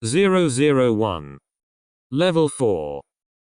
001. Level 4.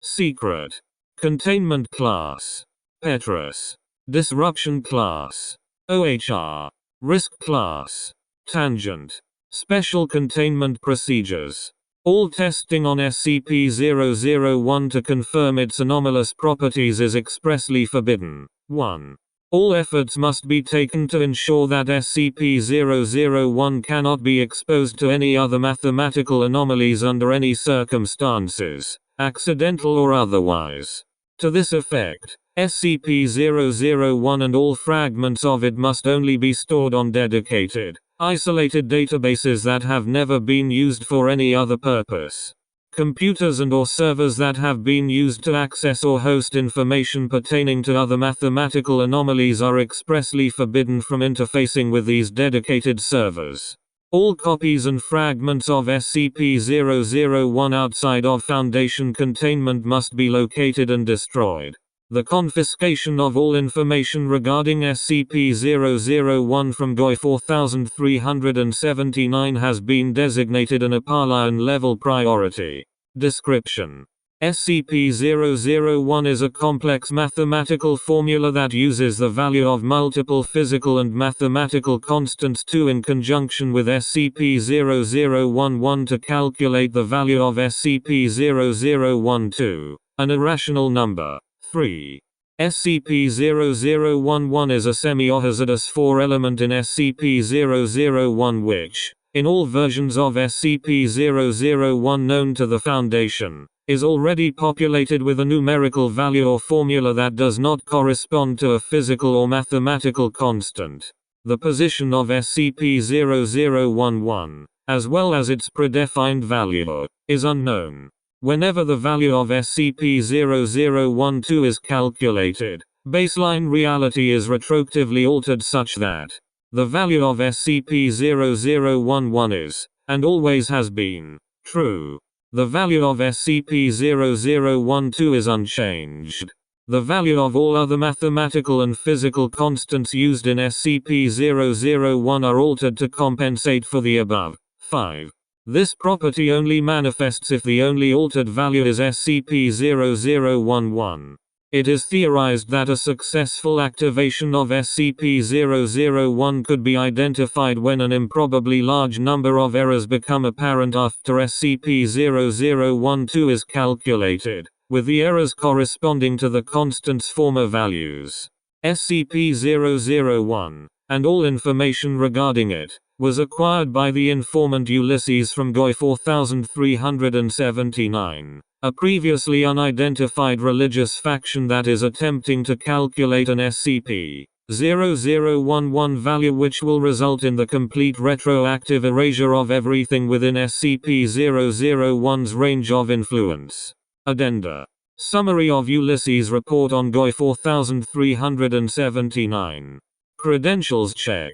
Secret. Containment class. Petrus. Disruption class. OHR. Risk class. Tangent. Special containment procedures. All testing on SCP-001 to confirm its anomalous properties is expressly forbidden. 1. All efforts must be taken to ensure that SCP-001 cannot be exposed to any other mathematical anomalies under any circumstances, accidental or otherwise. To this effect, SCP-001 and all fragments of it must only be stored on dedicated, isolated databases that have never been used for any other purpose. Computers and/or servers that have been used to access or host information pertaining to other mathematical anomalies are expressly forbidden from interfacing with these dedicated servers. All copies and fragments of SCP-001 outside of Foundation containment must be located and destroyed. The confiscation of all information regarding SCP-001 from GOI 4379 has been designated an Apollyon level priority. Description: SCP-001 is a complex mathematical formula that uses the value of multiple physical and mathematical constants 2 in conjunction with SCP-0011 to calculate the value of SCP-0012, an irrational number. 3. SCP-0011 is a semi-hazardous 4-element in SCP-001 which, in all versions of SCP-001 known to the Foundation, is already populated with a numerical value or formula that does not correspond to a physical or mathematical constant. The position of SCP-0011, as well as its predefined value, is unknown. Whenever the value of SCP-0012 is calculated, baseline reality is retroactively altered such that the value of SCP-0011 is, and always has been, true. The value of SCP-0012 is unchanged. The value of all other mathematical and physical constants used in SCP-001 are altered to compensate for the above. 5. This property only manifests if the only altered value is SCP-0011. It is theorized that a successful activation of SCP-001 could be identified when an improbably large number of errors become apparent after SCP-0012 is calculated, with the errors corresponding to the constant's former values. SCP-001, and all information regarding it, was acquired by the informant Ulysses from GOI 4379, a previously unidentified religious faction that is attempting to calculate an SCP-0011 value which will result in the complete retroactive erasure of everything within SCP-001's range of influence. Addenda. Summary of Ulysses' report on GOI 4379. Credentials check.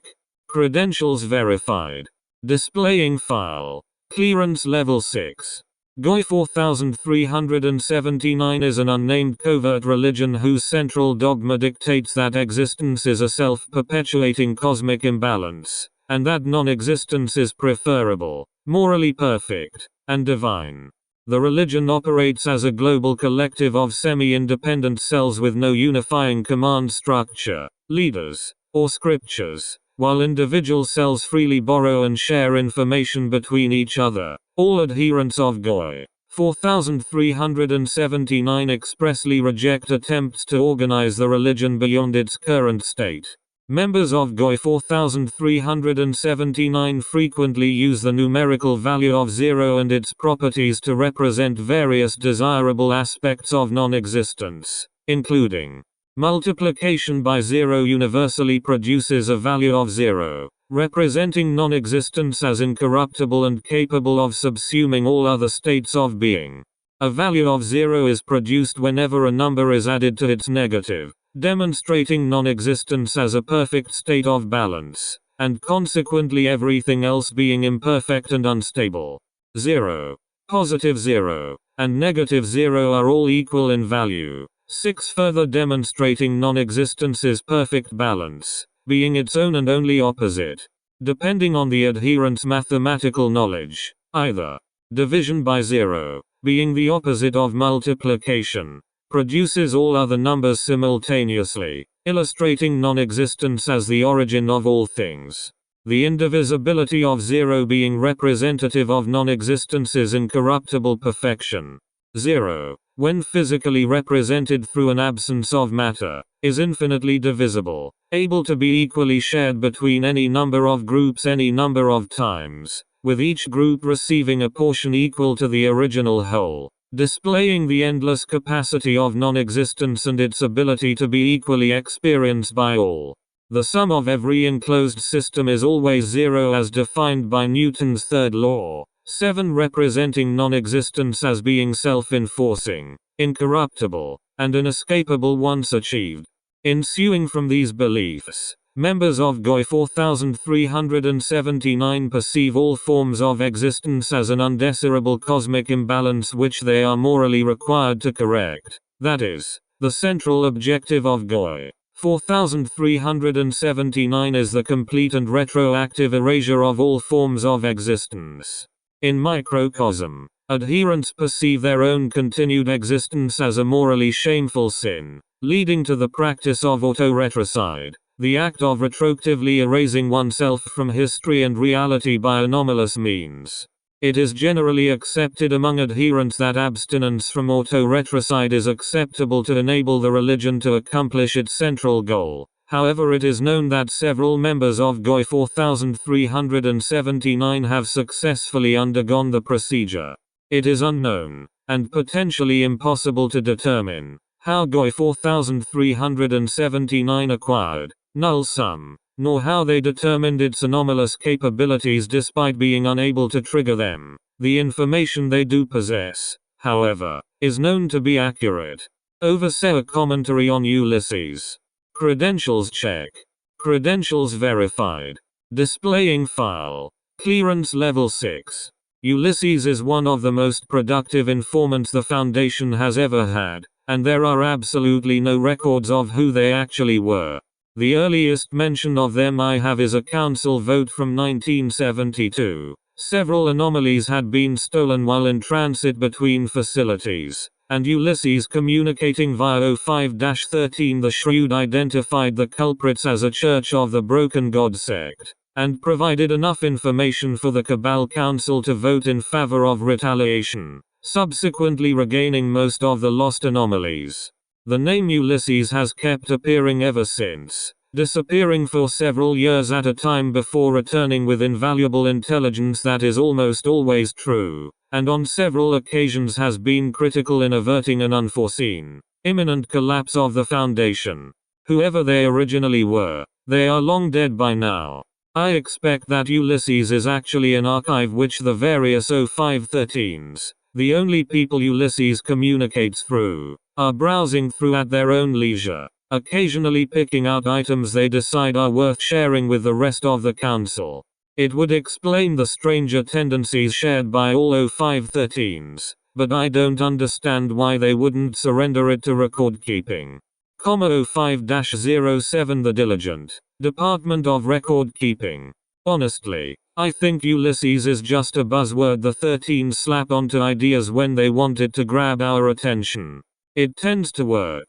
Credentials verified. Displaying file. Clearance level 6. GOI 4379 is an unnamed covert religion whose central dogma dictates that existence is a self-perpetuating cosmic imbalance, and that non-existence is preferable, morally perfect, and divine. The religion operates as a global collective of semi-independent cells with no unifying command structure, leaders, or scriptures, while individual cells freely borrow and share information between each other. All adherents of GOI 4379 expressly reject attempts to organize the religion beyond its current state. Members of GOI 4379 frequently use the numerical value of 0 and its properties to represent various desirable aspects of non-existence, including multiplication by 0 universally produces a value of 0, representing non-existence as incorruptible and capable of subsuming all other states of being. A value of 0 is produced whenever a number is added to its negative, demonstrating non-existence as a perfect state of balance, and consequently everything else being imperfect and unstable. 0, positive 0, and negative 0 are all equal in value. 6 further demonstrating non-existence's perfect balance, being its own and only opposite, depending on the adherent's mathematical knowledge, either Division by zero, being the opposite of multiplication, produces all other numbers simultaneously, illustrating non-existence as the origin of all things. The indivisibility of zero being representative of non-existence is incorruptible perfection. Zero, when physically represented through an absence of matter, is infinitely divisible, able to be equally shared between any number of groups any number of times, with each group receiving a portion equal to the original whole, displaying the endless capacity of non-existence and its ability to be equally experienced by all. The sum of every enclosed system is always zero as defined by Newton's third law. 7 representing non-existence as being self-enforcing, incorruptible, and inescapable once achieved. Ensuing from these beliefs, members of GOI 4379 perceive all forms of existence as an undesirable cosmic imbalance which they are morally required to correct. That is, the central objective of GOI 4379 is the complete and retroactive erasure of all forms of existence. In microcosm, adherents perceive their own continued existence as a morally shameful sin, leading to the practice of autoretrocide, the act of retroactively erasing oneself from history and reality by anomalous means. It is generally accepted among adherents that abstinence from autoretrocide is acceptable to enable the religion to accomplish its central goal. However, it is known that several members of GOI 4379 have successfully undergone the procedure. It is unknown, and potentially impossible to determine, how GOI 4379 acquired null sum, nor how they determined its anomalous capabilities despite being unable to trigger them. The information they do possess, however, is known to be accurate. Overseer commentary on Ulysses. Credentials check. Credentials verified. Displaying file. Clearance level 6. Ulysses is one of the most productive informants the Foundation has ever had, and there are absolutely no records of who they actually were. The earliest mention of them I have is a council vote from 1972. Several anomalies had been stolen while in transit between facilities, and Ulysses communicating via O5-13 the Shrewd identified the culprits as a Church of the Broken God sect, and provided enough information for the Cabal Council to vote in favor of retaliation, subsequently regaining most of the lost anomalies. The name Ulysses has kept appearing ever since, disappearing for several years at a time before returning with invaluable intelligence that is almost always true, and on several occasions has been critical in averting an unforeseen, imminent collapse of the Foundation. Whoever they originally were, they are long dead by now. I expect that Ulysses is actually an archive which the various O513s, the only people Ulysses communicates through, are browsing through at their own leisure, occasionally picking out items they decide are worth sharing with the rest of the council. It would explain the stranger tendencies shared by all O513s, but I don't understand why they wouldn't surrender it to record keeping. O5-07 The Diligent, Department of Record Keeping. Honestly, I think Ulysses is just a buzzword the 13s slap onto ideas when they want it to grab our attention. It tends to work.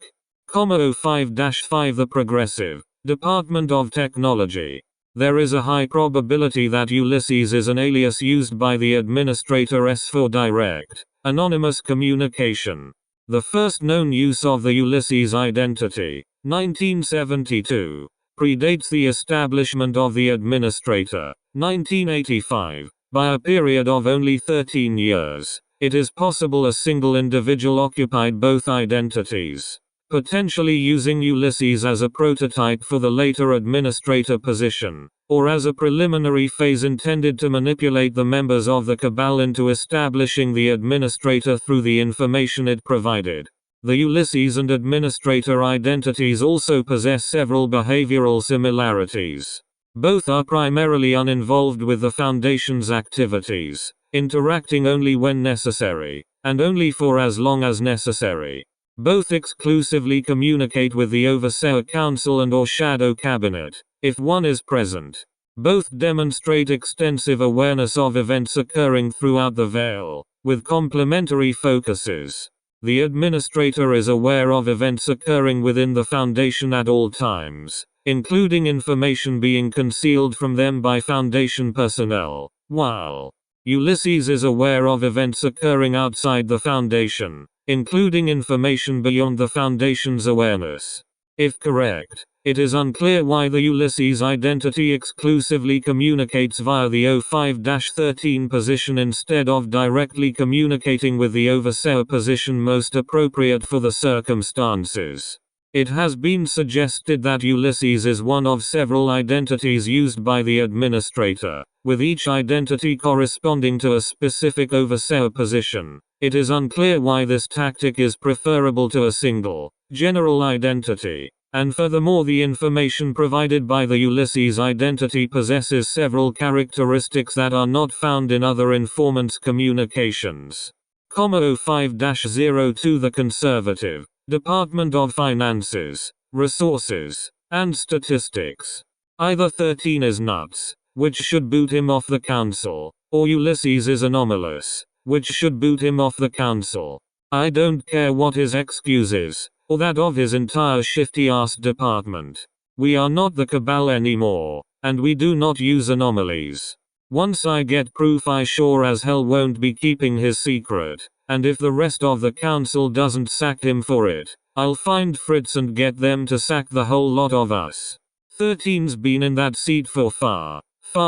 O5-5 The Progressive, Department of Technology. There is a high probability that Ulysses is an alias used by the administrator for direct, anonymous communication. The first known use of the Ulysses identity, 1972, predates the establishment of the administrator, 1985, by a period of only 13 years. It is possible a single individual occupied both identities, potentially using Ulysses as a prototype for the later administrator position, or as a preliminary phase intended to manipulate the members of the Cabal into establishing the administrator through the information it provided. The Ulysses and administrator identities also possess several behavioral similarities. Both are primarily uninvolved with the Foundation's activities, interacting only when necessary, and only for as long as necessary. Both exclusively communicate with the Overseer Council and/or Shadow Cabinet, if one is present. Both demonstrate extensive awareness of events occurring throughout the veil, with complementary focuses. The administrator is aware of events occurring within the Foundation at all times, including information being concealed from them by Foundation personnel, while Ulysses is aware of events occurring outside the Foundation, including information beyond the Foundation's awareness. If correct, it is unclear why the Ulysses identity exclusively communicates via the O5-13 position instead of directly communicating with the overseer position most appropriate for the circumstances. It has been suggested that Ulysses is one of several identities used by the administrator, with each identity corresponding to a specific overseer position. It is unclear why this tactic is preferable to a single, general identity. And furthermore, the information provided by the Ulysses identity possesses several characteristics that are not found in other informants' communications. 05-02 The Conservative Department of Finances, Resources, and Statistics. Either 13 is nuts, which should boot him off the council, or Ulysses is anomalous, which should boot him off the council. I don't care what his excuse is, or that of his entire shifty-ass department. We are not the Cabal anymore, and we do not use anomalies. Once I get proof, I sure as hell won't be keeping his secret, and if the rest of the council doesn't sack him for it, I'll find Fritz and get them to sack the whole lot of us. 13's been in that seat for far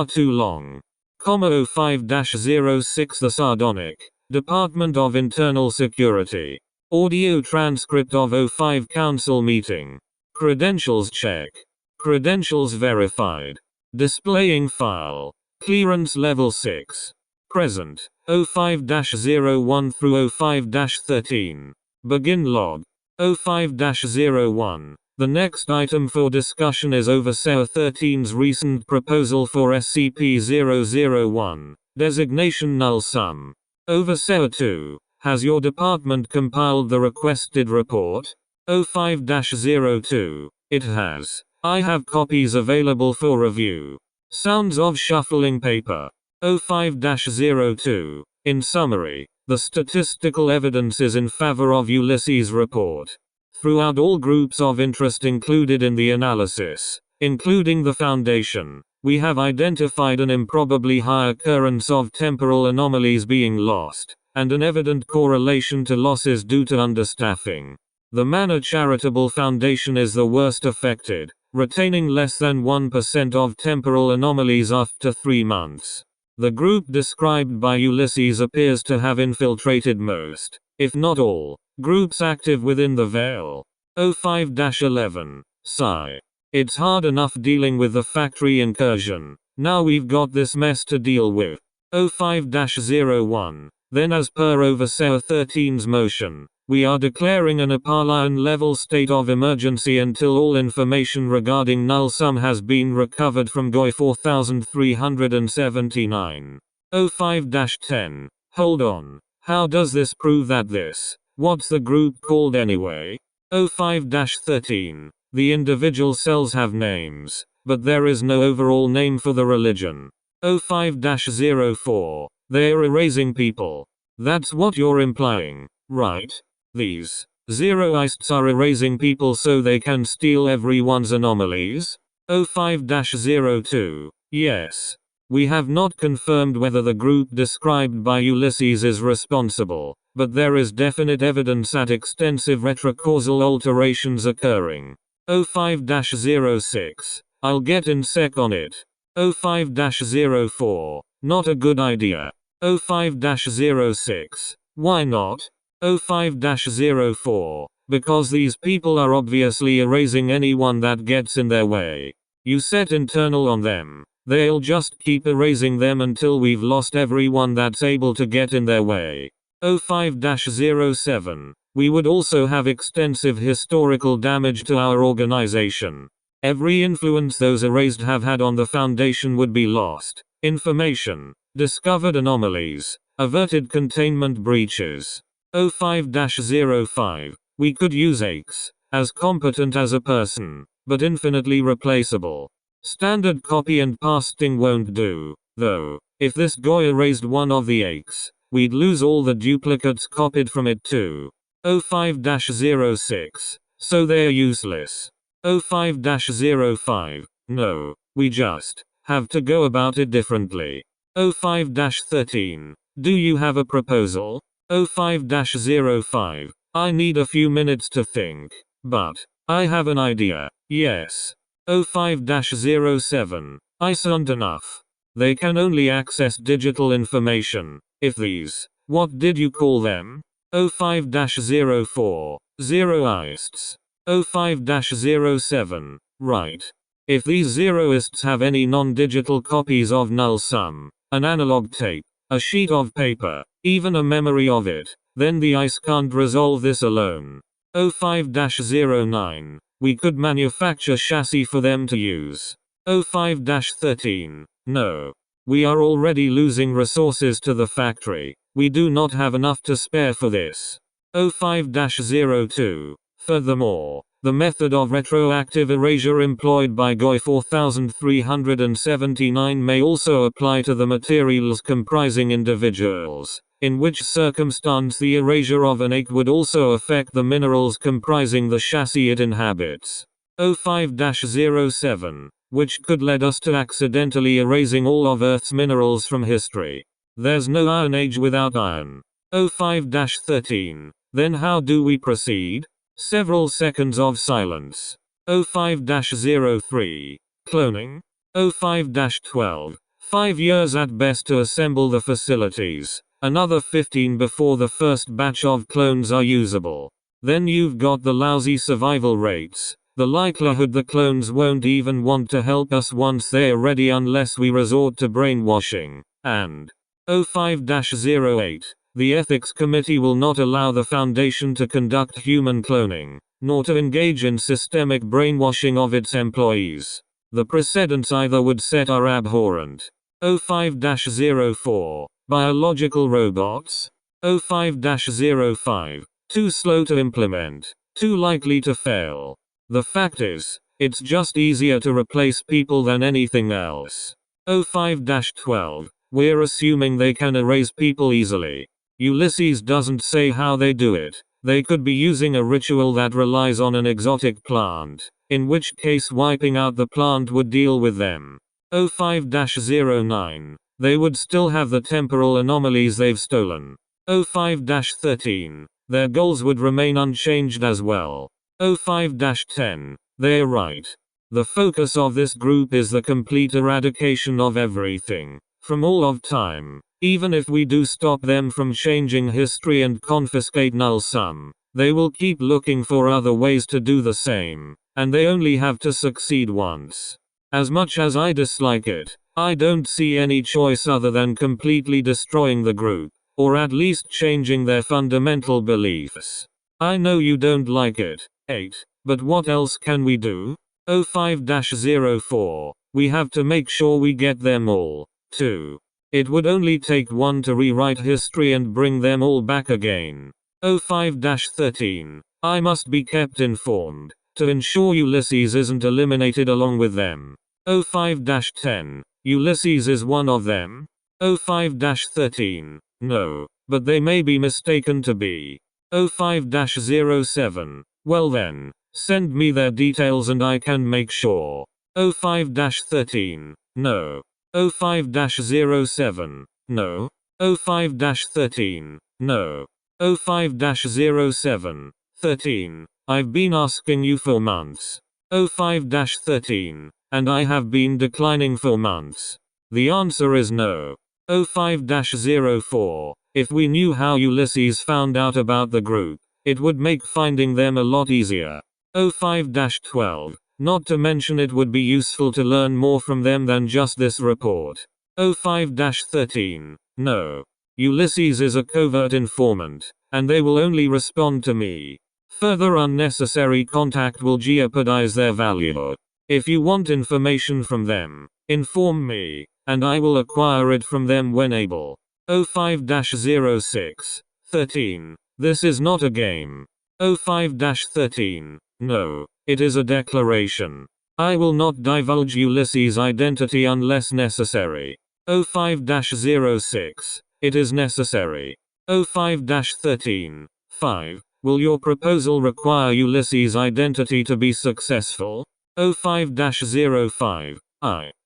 too long. 05-06 The Sardonic Department of Internal Security. Audio transcript of 05 Council meeting. Credentials check. Credentials verified. Displaying file. Clearance level 6. Present. 05-01 through 05-13. Begin log. 05-01. The next item for discussion is Overseer 13's recent proposal for SCP-001. Designation Null Sum. Overseer 2. Has your department compiled the requested report? 05-02. It has. I have copies available for review. Sounds of shuffling paper. 05-02. In summary, the statistical evidence is in favor of Ulysses' report. Throughout all groups of interest included in the analysis, including the Foundation, we have identified an improbably high occurrence of temporal anomalies being lost, and an evident correlation to losses due to understaffing. The Manor Charitable Foundation is the worst affected, retaining less than 1% of temporal anomalies after 3 months. The group described by Ulysses appears to have infiltrated most, if not all, groups active within the Veil. 05-11. Sigh. It's hard enough dealing with the factory incursion. Now we've got this mess to deal with. 05-01. Then as per Overseer 13's motion, we are declaring an Apollyon-level state of emergency until all information regarding Null Sum has been recovered from GOI 4379. 05-10. Hold on. How does this prove that this? What's the group called anyway? 05-13. The individual cells have names, but there is no overall name for the religion. 05-04. They're erasing people. That's what you're implying, right? These zeroists are erasing people so they can steal everyone's anomalies? 05-02. Yes. We have not confirmed whether the group described by Ulysses is responsible, but there is definite evidence at extensive retrocausal alterations occurring. 05-06. I'll get in sec on it. 05-04. Not a good idea. 05-06. Why not? 05-04. Because these people are obviously erasing anyone that gets in their way. You set internal on them. They'll just keep erasing them until we've lost everyone that's able to get in their way. 05-07. We would also have extensive historical damage to our organization. Every influence those erased have had on the Foundation would be lost. Information. Discovered anomalies. Averted containment breaches. 05-05. We could use Aches. As competent as a person, but infinitely replaceable. Standard copy and pasting won't do, though. If this guy erased one of the X, we'd lose all the duplicates copied from it too. 05-06. So they're useless. 05-05. No, we just have to go about it differently. 05-13. Do you have a proposal? 05-05. I need a few minutes to think. But I have an idea. Yes. 05-07. I sound enough. They can only access digital information. If these, what did you call them? 05-04. Zeroists. 05-07. Right. If these zeroists have any non-digital copies of null sum, an analog tape, a sheet of paper, even a memory of it, then the ICE can't resolve this alone. 05-09. We could manufacture chassis for them to use. 05-13. No. We are already losing resources to the factory. We do not have enough to spare for this. 05-02. Furthermore, the method of retroactive erasure employed by GOI 4379 may also apply to the materials comprising individuals, in which circumstance the erasure of an ache would also affect the minerals comprising the chassis it inhabits. 05-07, which could lead us to accidentally erasing all of Earth's minerals from history. There's no Iron Age without iron. 05-13. Then how do we proceed? Several seconds of silence. 05-03. Cloning. 05-12. 5 years at best to assemble the facilities. Another 15 before the first batch of clones are usable. Then you've got the lousy survival rates. The likelihood the clones won't even want to help us once they're ready unless we resort to brainwashing. And 05-08. The Ethics Committee will not allow the Foundation to conduct human cloning, nor to engage in systemic brainwashing of its employees. The precedents either would set are abhorrent. 05-04. Biological robots. 05-05. Too slow to implement. Too likely to fail. The fact is, it's just easier to replace people than anything else. 05-12. We're assuming they can erase people easily. Ulysses doesn't say how they do it. They could be using a ritual that relies on an exotic plant, in which case wiping out the plant would deal with them. 05-09. They would still have the temporal anomalies they've stolen. 05-13. Their goals would remain unchanged as well. 05-10. They're right. The focus of this group is the complete eradication of everything, from all of time. Even if we do stop them from changing history and confiscate null sum, they will keep looking for other ways to do the same, and they only have to succeed once. As much as I dislike it, I don't see any choice other than completely destroying the group, or at least changing their fundamental beliefs. I know you don't like it, 8, but what else can we do? 05-04. We have to make sure we get them all, too. It would only take one to rewrite history and bring them all back again. 05-13. I must be kept informed, to ensure Ulysses isn't eliminated along with them. 05-10. Ulysses is one of them? 05-13. No, but they may be mistaken to be. 05-07. Well then, send me their details and I can make sure. 05-13. No. 05-07. No. 05-13. No. 05-07. 13. I've been asking you for months. 05-13. And I have been declining for months. The answer is no. 05-04. If we knew how Ulysses found out about the group, it would make finding them a lot easier. 05-12. Not to mention it would be useful to learn more from them than just this report. 05-13. No. Ulysses is a covert informant, and they will only respond to me. Further unnecessary contact will jeopardize their value. If you want information from them, inform me, and I will acquire it from them when able. 05-06. 13. This is not a game. 05-13. No. It is a declaration. I will not divulge Ulysses' identity unless necessary. 05-06. It is necessary. 05-13. 5. Will your proposal require Ulysses' identity to be successful? 05-05.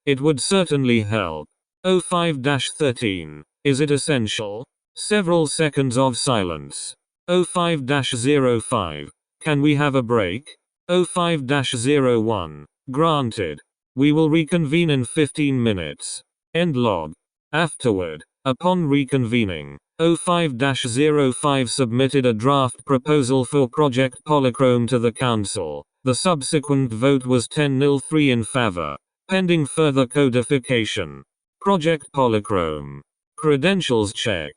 It would certainly help. 05-13. Is it essential? Several seconds of silence. 05-05. Can we have a break? 05-01. Granted. We will reconvene in 15 minutes. End log. Afterward, upon reconvening, 05-05 submitted a draft proposal for Project Polychrome to the Council. The subsequent vote was 10-3 in favor, pending further codification. Project Polychrome. Credentials check.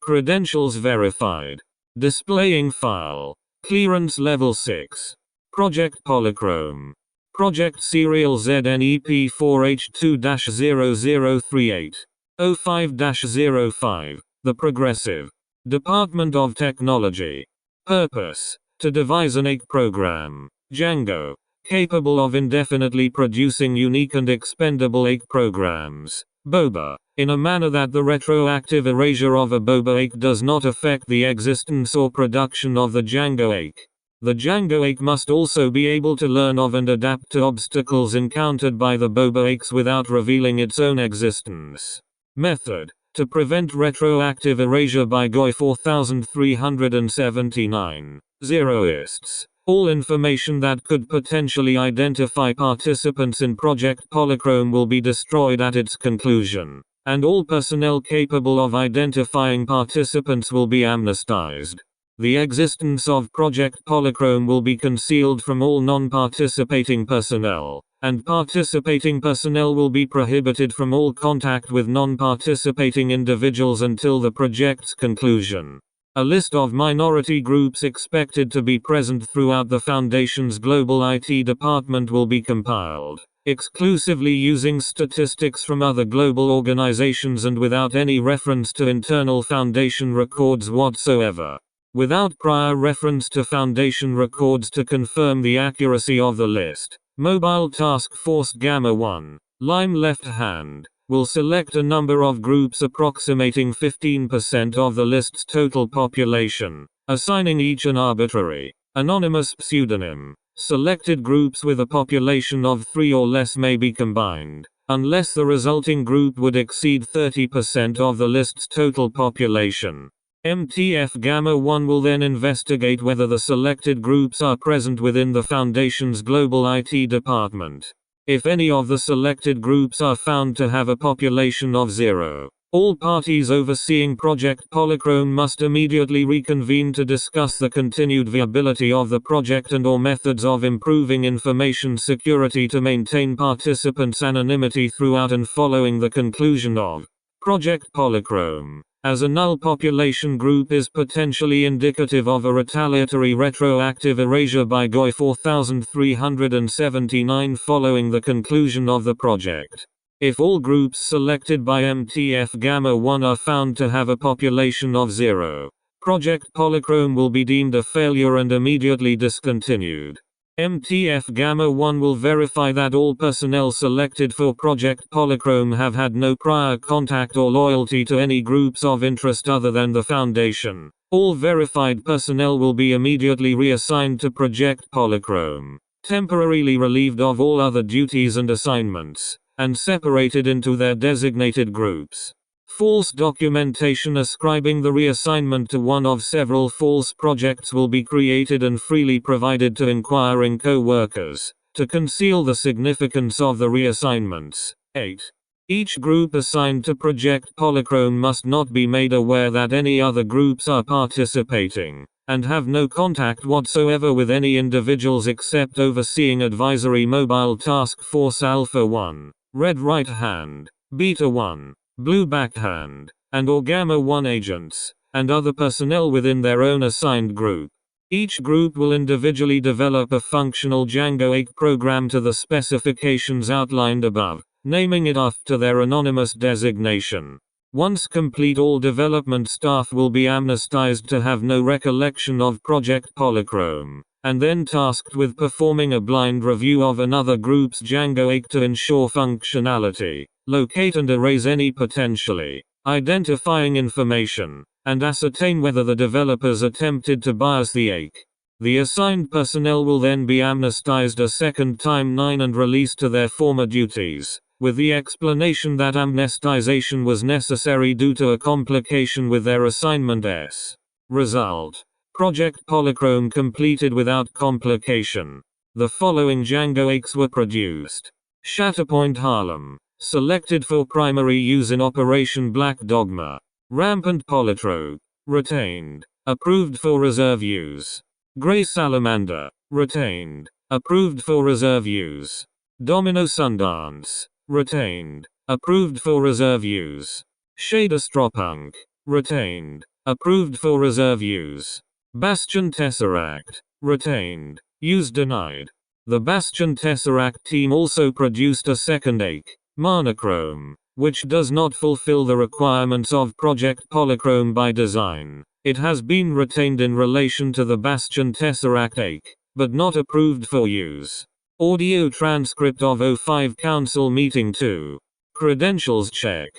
Credentials verified. Displaying file. Clearance level 6. Project Polychrome. Project serial ZNEP4H2-0038. 05-05. The Progressive. Department of Technology. Purpose. To devise an AIC program, Django, capable of indefinitely producing unique and expendable AIC programs, BOBA, in a manner that the retroactive erasure of a BOBA AIC does not affect the existence or production of the Django AIC. The Django AIC must also be able to learn of and adapt to obstacles encountered by the BOBA AICs without revealing its own existence. Method. To prevent retroactive erasure by GOI 4379. Zeroists. All information that could potentially identify participants in Project Polychrome will be destroyed at its conclusion, and all personnel capable of identifying participants will be amnestized. The existence of Project Polychrome will be concealed from all non-participating personnel, and participating personnel will be prohibited from all contact with non-participating individuals until the project's conclusion. A list of minority groups expected to be present throughout the Foundation's global IT department will be compiled, exclusively using statistics from other global organizations and without any reference to internal Foundation records whatsoever. Without prior reference to Foundation records to confirm the accuracy of the list, Mobile Task Force Gamma 1, Lime left hand, will select a number of groups approximating 15% of the list's total population, assigning each an arbitrary, anonymous pseudonym. Selected groups with a population of 3 or less may be combined, unless the resulting group would exceed 30% of the list's total population. MTF Gamma 1 will then investigate whether the selected groups are present within the Foundation's global IT department. If any of the selected groups are found to have a population of 0, all parties overseeing Project Polychrome must immediately reconvene to discuss the continued viability of the project and/or methods of improving information security to maintain participants' anonymity throughout and following the conclusion of Project Polychrome. As a null population group is potentially indicative of a retaliatory retroactive erasure by GOI 4379 following the conclusion of the project. If all groups selected by MTF Gamma 1 are found to have a population of 0, Project Polychrome will be deemed a failure and immediately discontinued. MTF Gamma 1 will verify that all personnel selected for Project Polychrome have had no prior contact or loyalty to any groups of interest other than the Foundation. All verified personnel will be immediately reassigned to Project Polychrome, temporarily relieved of all other duties and assignments, and separated into their designated groups. False documentation ascribing the reassignment to one of several false projects will be created and freely provided to inquiring co-workers, to conceal the significance of the reassignments. 8. Each group assigned to Project Polychrome must not be made aware that any other groups are participating, and have no contact whatsoever with any individuals except overseeing Advisory Mobile Task Force Alpha 1, Red Right Hand, Beta 1, Blue Backhand, and/or Gamma 1 agents, and other personnel within their own assigned group. Each group will individually develop a functional Django 8 program to the specifications outlined above, naming it after their anonymous designation. Once complete, all development staff will be amnestized to have no recollection of Project Polychrome, and then tasked with performing a blind review of another group's Django AKE to ensure functionality, locate and erase any potentially identifying information, and ascertain whether the developers attempted to bias the AKE. The assigned personnel will then be amnestized a second time and released to their former duties, with the explanation that amnestization was necessary due to a complication with their assignment S. Result: Project Polychrome completed without complication. The following Django AKEs were produced. Shatterpoint Harlem, selected for primary use in Operation Black Dogma. Rampant Polytrope, retained. Approved for reserve use. Grey Salamander, retained. Approved for reserve use. Domino Sundance, retained. Approved for reserve use. Shader Stropunk, retained. Approved for reserve use. Bastion Tesseract, retained. Use denied. The Bastion Tesseract team also produced a second AKE, Monochrome, which does not fulfill the requirements of Project Polychrome by design. It has been retained in relation to the Bastion Tesseract AKE, but not approved for use. Audio transcript of O5 Council Meeting 2. Credentials check.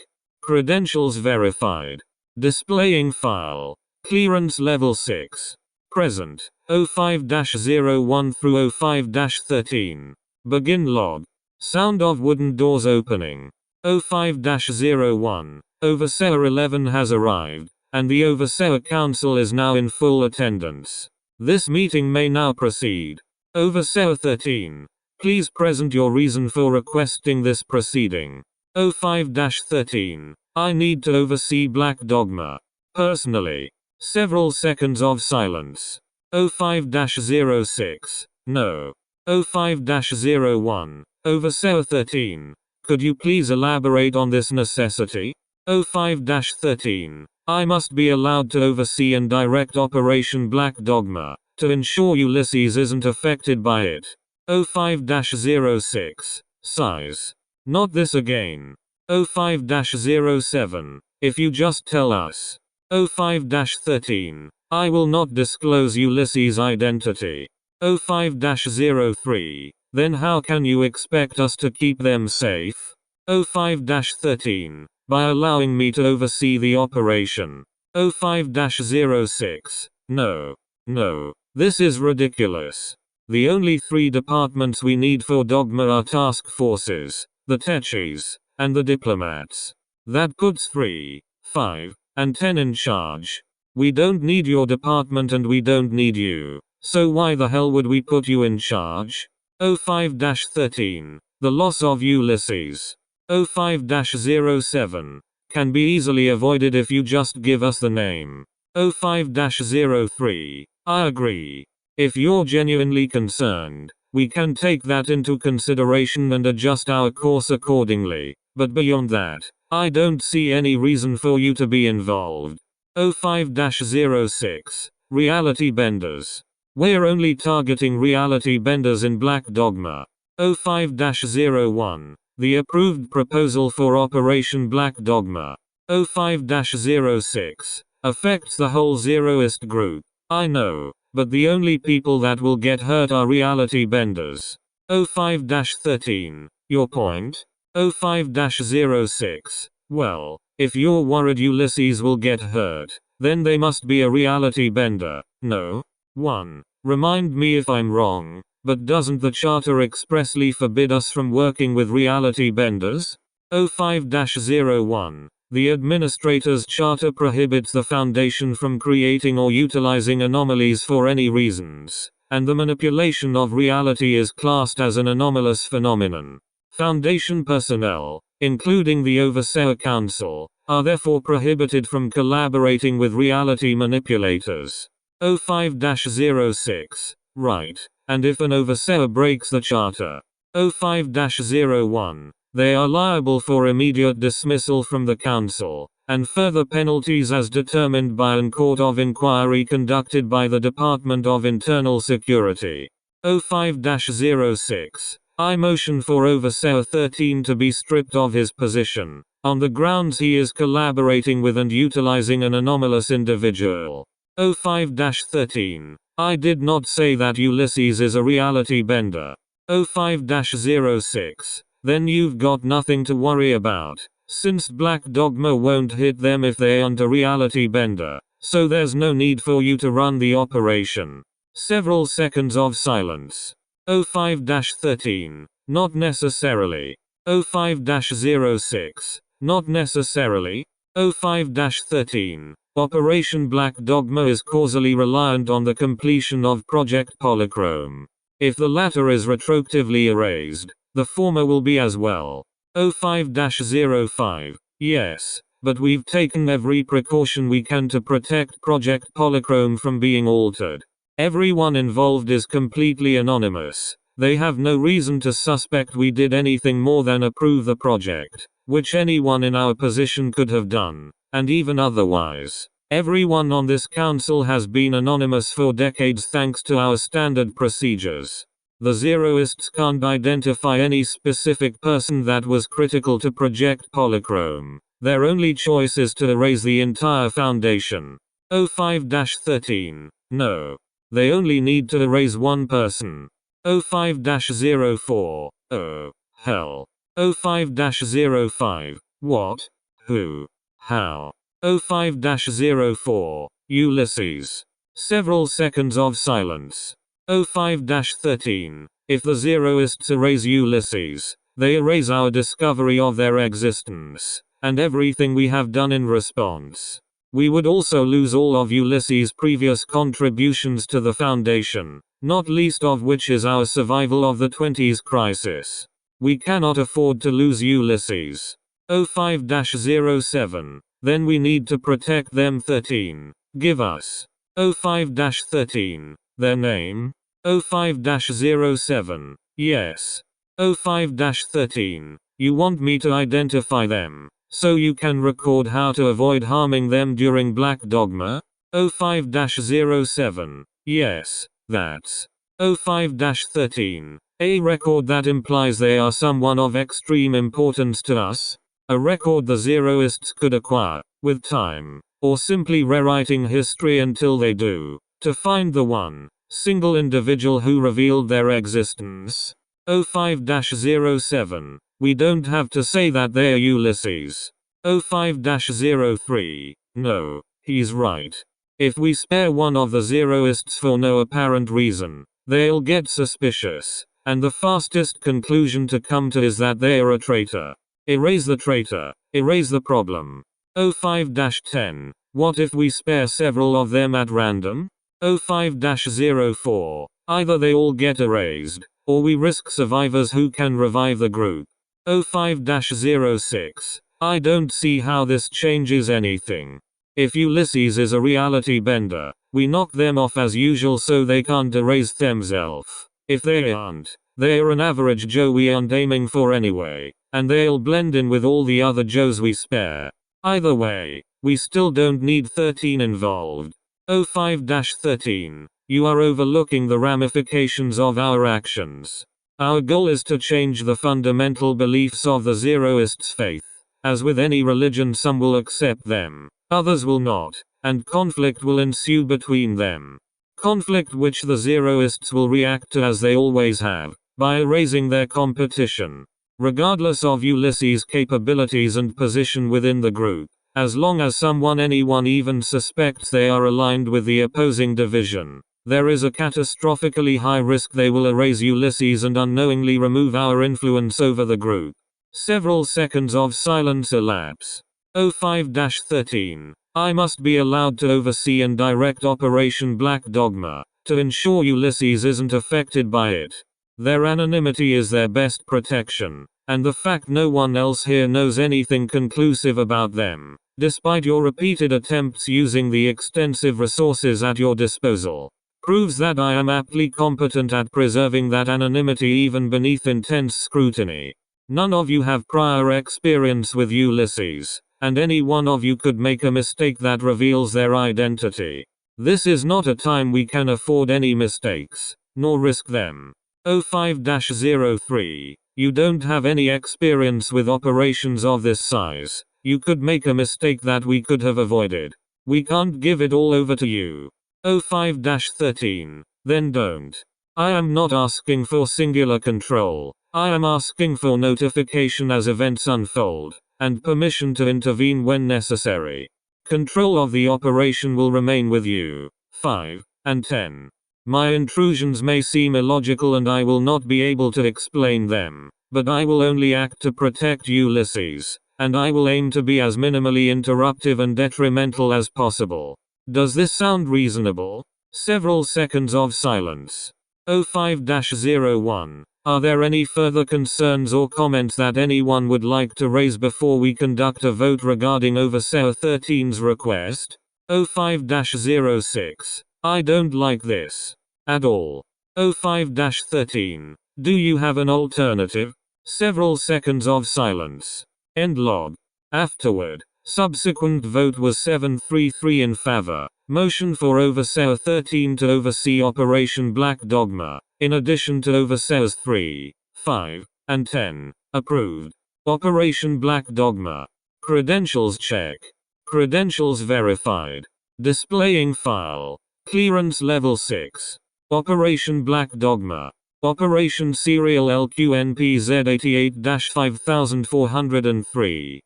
Credentials verified. Displaying file. Clearance level 6. Present. O5-01 through O5-13. Begin log. Sound of wooden doors opening. O5-01. Overseer 11 has arrived, and the Overseer Council is now in full attendance. This meeting may now proceed. Overseer 13. Please present your reason for requesting this proceeding. O5-13. I need to oversee Black Dogma. Personally. Several seconds of silence. O5-06. No. O5-01. Overseer 13. Could you please elaborate on this necessity? O5-13. I must be allowed to oversee and direct Operation Black Dogma, to ensure Ulysses isn't affected by it. O5-06. Size. Not this again. O5-07. If you just tell us. O5-13. I will not disclose Ulysses' identity. O5-03. Then how can you expect us to keep them safe? O5-13. By allowing me to oversee the operation. O5-06. No. No. This is ridiculous. The only 3 departments we need for Dogma are task forces, the Techis, and the diplomats. That puts 3, 5, and 10 in charge. We don't need your department and we don't need you. So why the hell would we put you in charge? O5-13. The loss of Ulysses. O5-07. Can be easily avoided if you just give us the name. O5-03. I agree. If you're genuinely concerned, we can take that into consideration and adjust our course accordingly. But beyond that, I don't see any reason for you to be involved. O5-06. Reality Benders. We're only targeting reality benders in Black Dogma. O5-01. The approved proposal for Operation Black Dogma. O5-06. Affects the whole Zeroist group. I know, but the only people that will get hurt are reality benders. O5-13. Your point? O5-06. Well, if you're worried Ulysses will get hurt, then they must be a reality bender, no? 1. Remind me if I'm wrong, but doesn't the charter expressly forbid us from working with reality benders? O5-01. The Administrator's Charter prohibits the Foundation from creating or utilizing anomalies for any reasons, and the manipulation of reality is classed as an anomalous phenomenon. Foundation personnel, including the Overseer Council, are therefore prohibited from collaborating with reality manipulators. O5-06. Right. And if an Overseer breaks the charter. O5-01. They are liable for immediate dismissal from the Council, and further penalties as determined by an court of inquiry conducted by the Department of Internal Security. O5-06. I motion for Overseer 13 to be stripped of his position, on the grounds he is collaborating with and utilizing an anomalous individual. O5-13. I did not say that Ulysses is a reality bender. 05-06. Then you've got nothing to worry about, since Black Dogma won't hit them if they aren't a reality bender, so there's no need for you to run the operation. Several seconds of silence. 05-13. Not necessarily. 05-06. Not necessarily. 05-13. Operation Black Dogma is causally reliant on the completion of Project Polychrome. If the latter is retroactively erased, the former will be as well. 05-05. Yes, but we've taken every precaution we can to protect Project Polychrome from being altered. Everyone involved is completely anonymous. They have no reason to suspect we did anything more than approve the project, which anyone in our position could have done, and even otherwise. Everyone on this council has been anonymous for decades thanks to our standard procedures. The Zeroists can't identify any specific person that was critical to Project Polychrome. Their only choice is to erase the entire foundation. 05-13. No. They only need to erase one person. 05-04. Oh, hell. 05-05. What? Who? How? 05-04. Ulysses. Several seconds of silence. 05-13. If the Zeroists erase Ulysses, they erase our discovery of their existence, and everything we have done in response. We would also lose all of Ulysses' previous contributions to the Foundation, not least of which is our survival of the 20s crisis. We cannot afford to lose Ulysses. 05-07. Then we need to protect them. 13. Give us. 05-13. Their name? 05-07. Yes. 05-13. You want me to identify them, so you can record how to avoid harming them during Black Dogma? 05-07. Yes, that's. 05-13. A record that implies they are someone of extreme importance to us? A record the Zeroists could acquire, with time, or simply rewriting history until they do, to find the one single individual who revealed their existence? 05-07. We don't have to say that they're Ulysses. 05-03. No, he's right. If we spare one of the Zeroists for no apparent reason, they'll get suspicious, and the fastest conclusion to come to is that they're a traitor. Erase the traitor. Erase the problem. 05-10. What if we spare several of them at random? 05-04. Either they all get erased, or we risk survivors who can revive the group. 05-06. I don't see how this changes anything. If Ulysses is a reality bender, we knock them off as usual so they can't erase themselves. If they aren't, they're an average Joe we aren't aiming for anyway, and they'll blend in with all the other Joes we spare. Either way, we still don't need 13 involved. 05-13. You are overlooking the ramifications of our actions. Our goal is to change the fundamental beliefs of the Zeroists' faith. As with any religion, some will accept them, others will not, and conflict will ensue between them. Conflict which the Zeroists will react to as they always have, by erasing their competition. Regardless of Ulysses' capabilities and position within the group, as long as anyone even suspects they are aligned with the opposing division, there is a catastrophically high risk they will erase Ulysses and unknowingly remove our influence over the group. Several seconds of silence elapse. 05-13. I must be allowed to oversee and direct Operation Black Dogma, to ensure Ulysses isn't affected by it. Their anonymity is their best protection, and the fact no one else here knows anything conclusive about them, despite your repeated attempts using the extensive resources at your disposal, proves that I am aptly competent at preserving that anonymity even beneath intense scrutiny. None of you have prior experience with Ulysses, and any one of you could make a mistake that reveals their identity. This is not a time we can afford any mistakes, nor risk them. 05-03. You don't have any experience with operations of this size. You could make a mistake that we could have avoided. We can't give it all over to you. 05-13. Then don't. I am not asking for singular control. I am asking for notification as events unfold, and permission to intervene when necessary. Control of the operation will remain with you. 5 and 10. My intrusions may seem illogical and I will not be able to explain them, but I will only act to protect Ulysses, and I will aim to be as minimally interruptive and detrimental as possible. Does this sound reasonable? Several seconds of silence. 05-01. Are there any further concerns or comments that anyone would like to raise before we conduct a vote regarding Overseer 13's request? 05-06. I don't like this. At all. 05-13. Do you have an alternative? Several seconds of silence. End log. Afterward, subsequent vote was 733 in favor. Motion for Overseer 13 to oversee Operation Black Dogma, in addition to Overseers 3, 5, and 10. Approved. Operation Black Dogma. Credentials check. Credentials verified. Displaying file. Clearance level 6. Operation Black Dogma. Operation Serial LQNPZ88-5403.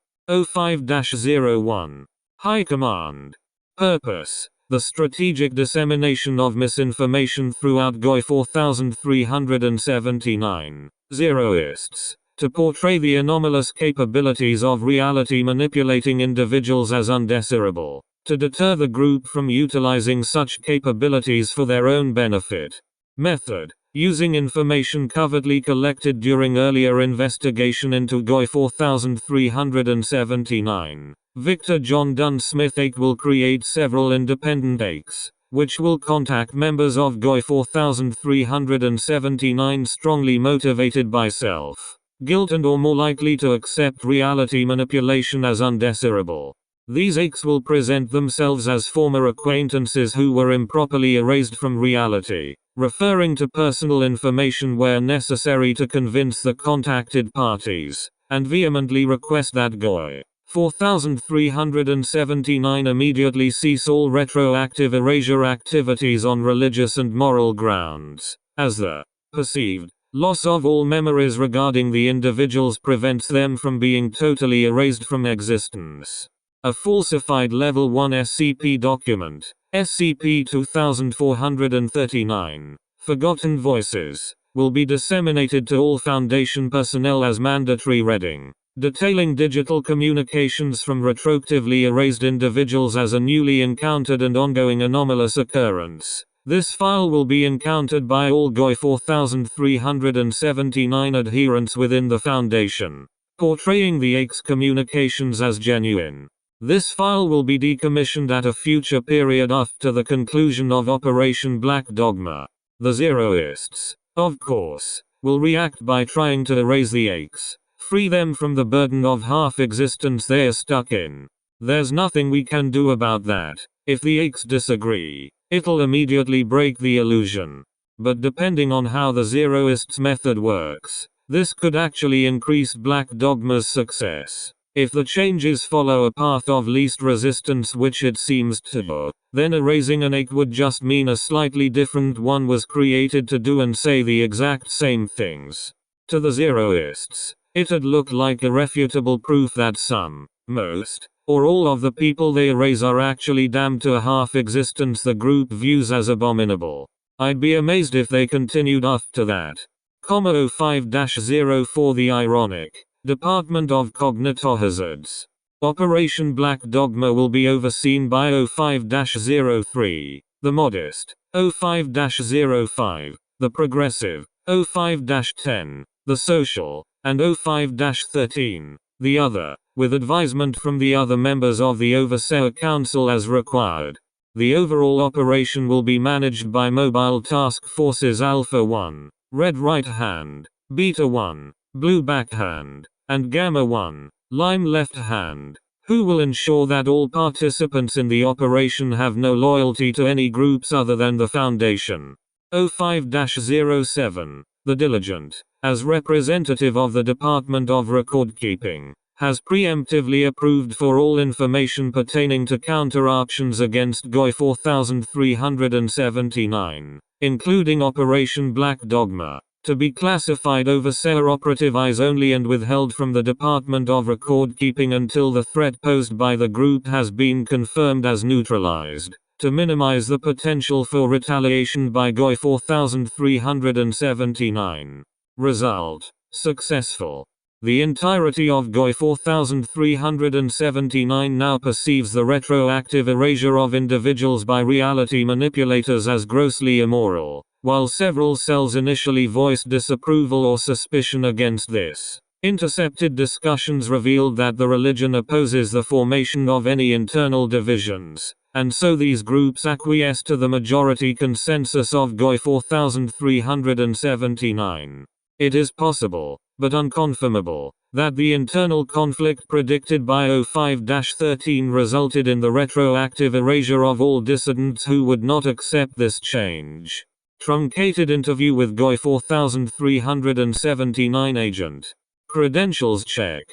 05-01. High Command. Purpose: the strategic dissemination of misinformation throughout GOI 4379. Zeroists. To portray the anomalous capabilities of reality manipulating individuals as undesirable. To deter the group from utilizing such capabilities for their own benefit. Method: using information covertly collected during earlier investigation into GOI 4379. Victor John Dunn Smith AIC will create several independent AICs, which will contact members of GOI 4379 strongly motivated by self guilt and or more likely to accept reality manipulation as undesirable. These AICs will present themselves as former acquaintances who were improperly erased from reality, referring to personal information where necessary to convince the contacted parties, and vehemently request that GOI 4379 immediately cease all retroactive erasure activities on religious and moral grounds, as the perceived loss of all memories regarding the individuals prevents them from being totally erased from existence. A falsified Level 1 SCP document, SCP-2439, Forgotten Voices, will be disseminated to all Foundation personnel as mandatory reading, detailing digital communications from retroactively erased individuals as a newly encountered and ongoing anomalous occurrence. This file will be encountered by all GOI 4379 adherents within the Foundation, portraying the AIC's communications as genuine. This file will be decommissioned at a future period after the conclusion of Operation Black Dogma. The Zeroists, of course, will react by trying to erase the AICs, free them from the burden of half-existence they're stuck in. There's nothing we can do about that. If the AICs disagree, it'll immediately break the illusion. But depending on how the Zeroists method works, this could actually increase Black Dogma's success. If the changes follow a path of least resistance, which it seems to, then erasing an AIC would just mean a slightly different one was created to do and say the exact same things. To the Zeroists, it'd look like irrefutable proof that some, most, or all of the people they erase are actually damned to a half-existence the group views as abominable. I'd be amazed if they continued after that. 05-04 The ironic Department of Cognitohazards. Operation Black Dogma will be overseen by 05-03, the modest, 05-05, the progressive, 05-10, the social, and 05-13, the other, with advisement from the other members of the Overseer Council as required. The overall operation will be managed by Mobile Task Forces Alpha 1, Red Right Hand, Beta 1, Blue Backhand, and Gamma 1, Lime Left Hand, who will ensure that all participants in the operation have no loyalty to any groups other than the Foundation. 05-07, the Diligent, as representative of the Department of Record Keeping, has preemptively approved for all information pertaining to counteractions against GOI 4379, including Operation Black Dogma, to be classified overseer operative eyes only and withheld from the Department of Record Keeping until the threat posed by the group has been confirmed as neutralized, to minimize the potential for retaliation by GOI 4379. Result: successful. The entirety of GOI 4379 now perceives the retroactive erasure of individuals by reality manipulators as grossly immoral, while several cells initially voiced disapproval or suspicion against this. Intercepted discussions revealed that the religion opposes the formation of any internal divisions, and so these groups acquiesce to the majority consensus of GOI 4379. It is possible, but unconfirmable, that the internal conflict predicted by 05-13 resulted in the retroactive erasure of all dissidents who would not accept this change. Truncated interview with GOI 4379 agent. Credentials check.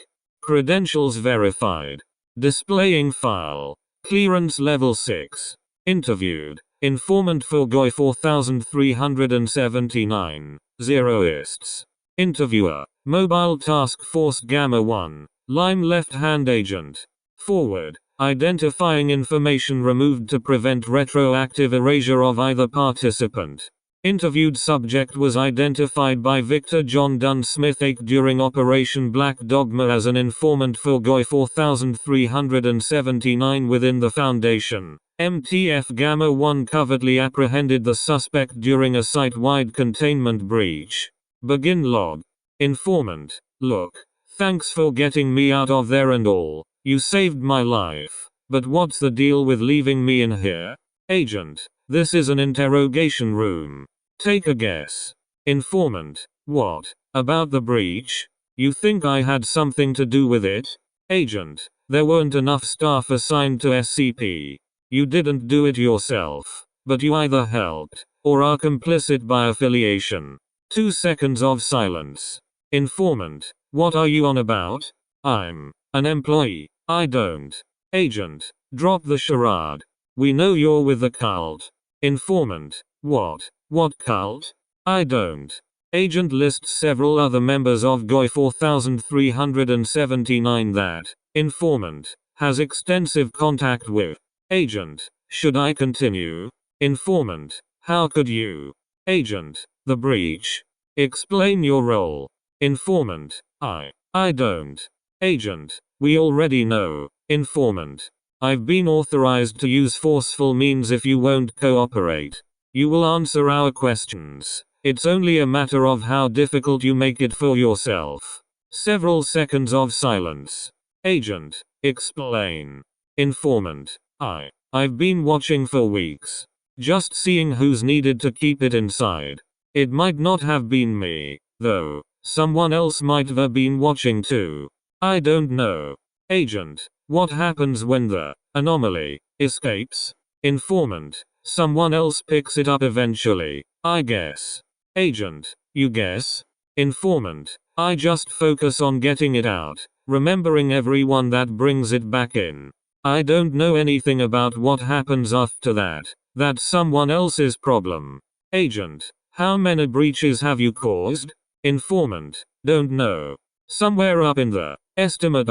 Credentials verified. Displaying file. Clearance level 6. Interviewed. Informant for GOI 4379. Zeroists. Interviewer. Mobile Task Force Gamma 1. Lime left-hand agent. Forward. Identifying information removed to prevent retroactive erasure of either participant. Interviewed subject was identified by Victor John Dunn Smith during Operation Black Dogma as an informant for GOI 4379 within the Foundation. MTF Gamma 1 covertly apprehended the suspect during a site-wide containment breach. Begin log. Informant. Look, thanks for getting me out of there and all. You saved my life. But what's the deal with leaving me in here? Agent. This is an interrogation room. Take a guess. Informant. What? About the breach? You think I had something to do with it? Agent. There weren't enough staff assigned to SCP. You didn't do it yourself. But you either helped, or are complicit by affiliation. 2 seconds of silence. Informant. What are you on about? I'm an employee. I don't. Agent. Drop the charade. We know you're with the cult. Informant. What? What cult? I don't. Agent lists several other members of GOI 4379 that informant has extensive contact with. Agent. Should I continue? Informant. How could you? Agent. The breach. Explain your role. Informant. I don't. Agent. We already know. Informant. I've been authorized to use forceful means if you won't cooperate. You will answer our questions. It's only a matter of how difficult you make it for yourself. Several seconds of silence. Agent. Explain. Informant. I've been watching for weeks. Just seeing who's needed to keep it inside. It might not have been me, though. Someone else might have been watching too. I don't know. Agent. What happens when the anomaly escapes? Informant. Someone else picks it up eventually, I guess. Agent. You guess? Informant. I just focus on getting it out, remembering everyone that brings it back in. I don't know anything about what happens after that. That's someone else's problem. Agent. How many breaches have you caused? Informant. Don't know. Somewhere up in the estimate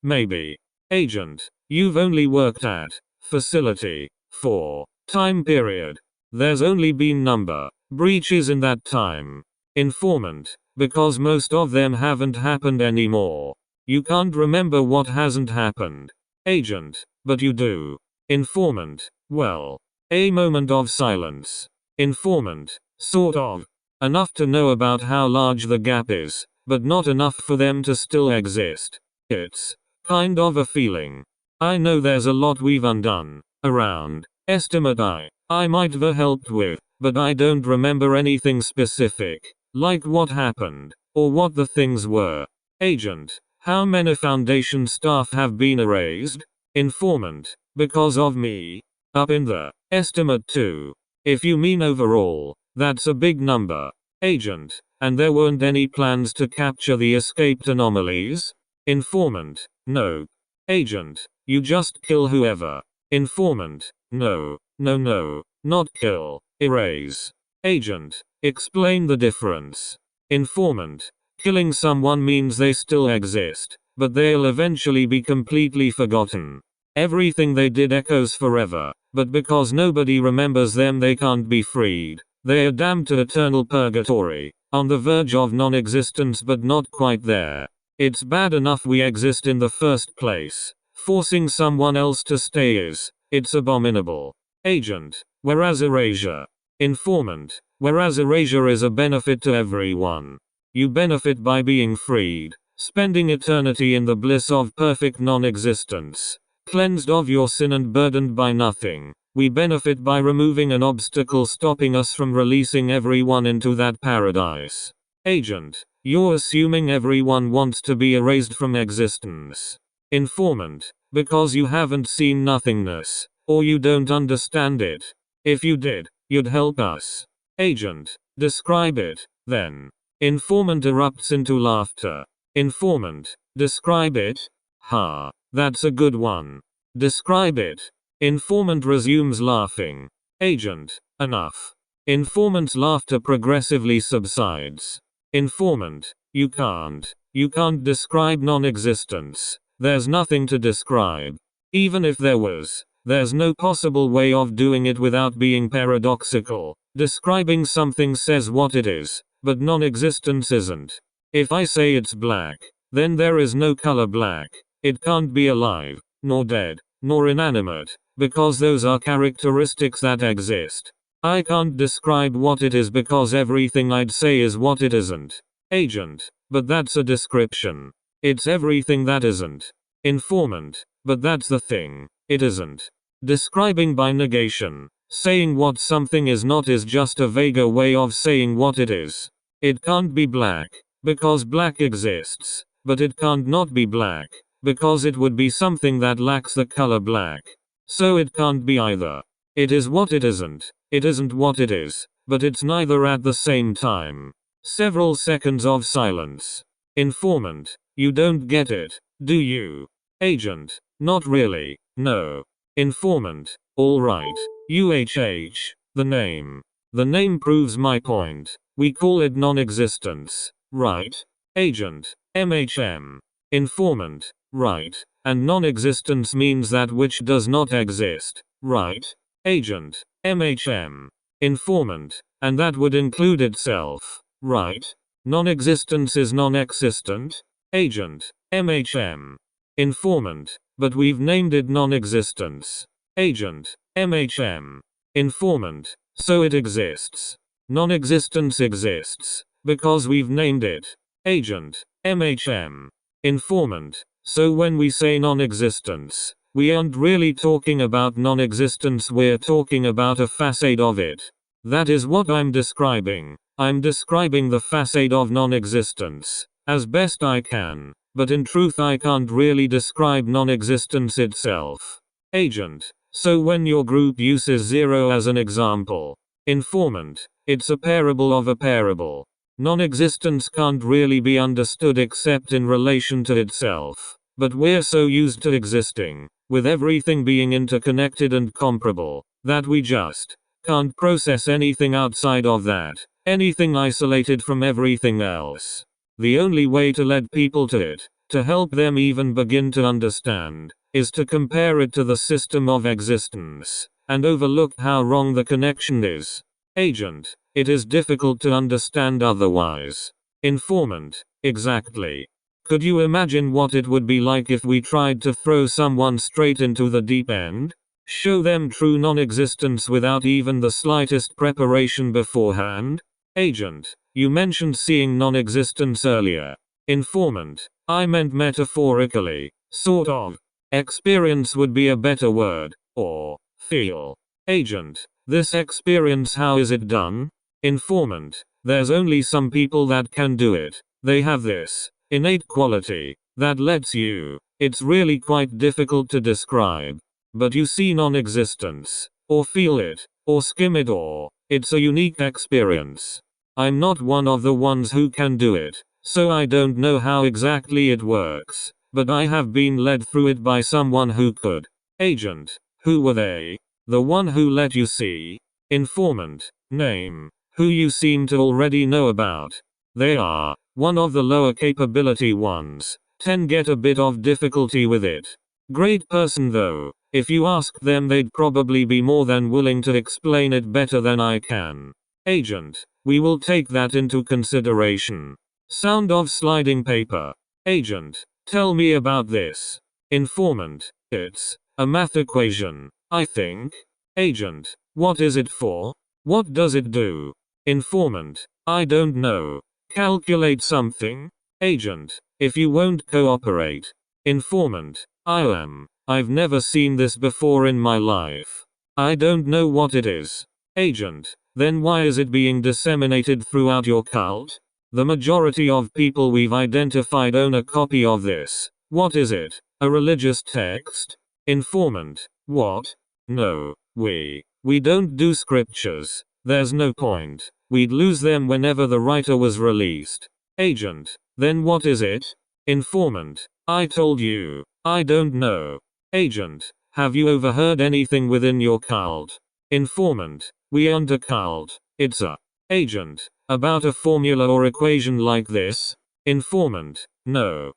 maybe. Agent. You've only worked at facility for time period. There's only been number breaches in that time. Informant. Because most of them haven't happened anymore. You can't remember what hasn't happened. Agent. But you do. Informant. Well. A moment of silence. Informant. Sort of. Enough to know about how large the gap is, but not enough for them to still exist. It's kind of a feeling. I know there's a lot we've undone around. Estimate I might have helped with, but I don't remember anything specific, like what happened, or what the things were. Agent. How many Foundation staff have been erased? Informant. Because of me? Up in the estimate too. If you mean overall, that's a big number. Agent. And there weren't any plans to capture the escaped anomalies? Informant. No. Agent. You just kill whoever. Informant. No. No. Not kill. Erase. Agent. Explain the difference. Informant. Killing someone means they still exist, but they'll eventually be completely forgotten. Everything they did echoes forever, but because nobody remembers them they can't be freed. They are damned to eternal purgatory, on the verge of non-existence but not quite there. It's bad enough we exist in the first place. Forcing someone else to stay it's abominable. Agent. Whereas erasure. Informant. Whereas erasure is a benefit to everyone. You benefit by being freed, spending eternity in the bliss of perfect non-existence, cleansed of your sin and burdened by nothing. We benefit by removing an obstacle stopping us from releasing everyone into that paradise. Agent. You're assuming everyone wants to be erased from existence. Informant. Because you haven't seen nothingness, or you don't understand it. If you did, you'd help us. Agent. Describe it, then. Informant erupts into laughter. Informant. Describe it? Ha. That's a good one. Describe it. Informant resumes laughing. Agent. Enough. Informant's laughter progressively subsides. Informant. You can't describe non-existence. There's nothing to describe. Even if there was, there's no possible way of doing it without being paradoxical. Describing something says what it is, but non-existence isn't. If I say it's black, then there is no color black. It can't be alive, nor dead, nor inanimate, because those are characteristics that exist. I can't describe what it is because everything I'd say is what it isn't. Agent. But that's a description. It's everything that isn't. Informant. But that's the thing. It isn't. Describing by negation. Saying what something is not is just a vaguer way of saying what it is. It can't be black, because black exists. But it can't not be black, because it would be something that lacks the color black. So it can't be either. It is what it isn't. It isn't what it is, but it's neither at the same time. Several seconds of silence. Informant. You don't get it, do you? Agent. Not really, no. Informant. All right. UHH. The name. The name proves my point. We call it non-existence, right? Agent. MHM. Informant. Right. And non-existence means that which does not exist, right? Agent. MHM. Informant. And that would include itself, right? Non-existence is non-existent? Agent. MHM. Informant. But we've named it non-existence. Agent. MHM. Informant. So it exists. Non-existence exists. Because we've named it. Agent. MHM. Informant. So when we say non-existence, we aren't really talking about non-existence, we're talking about a facade of it. That is what I'm describing. I'm describing the facade of non-existence, as best I can, but in truth I can't really describe non-existence itself. Agent. So when your group uses 0 as an example. Informant. It's a parable of a parable. Non-existence can't really be understood except in relation to itself. But we're so used to existing, with everything being interconnected and comparable, that we just can't process anything outside of that, anything isolated from everything else. The only way to lead people to it, to help them even begin to understand, is to compare it to the system of existence, and overlook how wrong the connection is. Agent. It is difficult to understand otherwise. Informant. Exactly. Could you imagine what it would be like if we tried to throw someone straight into the deep end? Show them true non-existence without even the slightest preparation beforehand? Agent. You mentioned seeing non-existence earlier. Informant. I meant metaphorically. Sort of. Experience would be a better word. Or feel. Agent. This experience, how is it done? Informant. There's only some people that can do it. They have this innate quality that lets you. It's really quite difficult to describe. But you see non-existence, or feel it, or skim it, or it's a unique experience. I'm not one of the ones who can do it, so I don't know how exactly it works. but I have been led through it by someone who could. Agent. Who were they? The one who let you see. Informant. Name. Who you seem to already know about. They are one of the lower capability ones. 10 get a bit of difficulty with it. Great person though. If you asked them they'd probably be more than willing to explain it better than I can. Agent. We will take that into consideration. Sound of sliding paper. Agent. Tell me about this. Informant. It's a math equation, I think. Agent. What is it for? What does it do? Informant. I don't know. Calculate something? Agent. If you won't cooperate. Informant. I've never seen this before in my life. I don't know what it is. Agent. Then why is it being disseminated throughout your cult? The majority of people we've identified own a copy of this. What is it? A religious text? Informant. What? No, we don't do scriptures. There's no point. We'd lose them whenever the writer was released. Agent. Then what is it? Informant. I told you. I don't know. Agent. Have you overheard anything within your cult? Informant. We aren't a cult. It's a. Agent. About a formula or equation like this? Informant. No,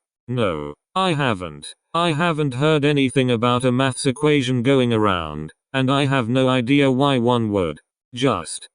I haven't. I haven't heard anything about a maths equation going around, and I have no idea why one would. Just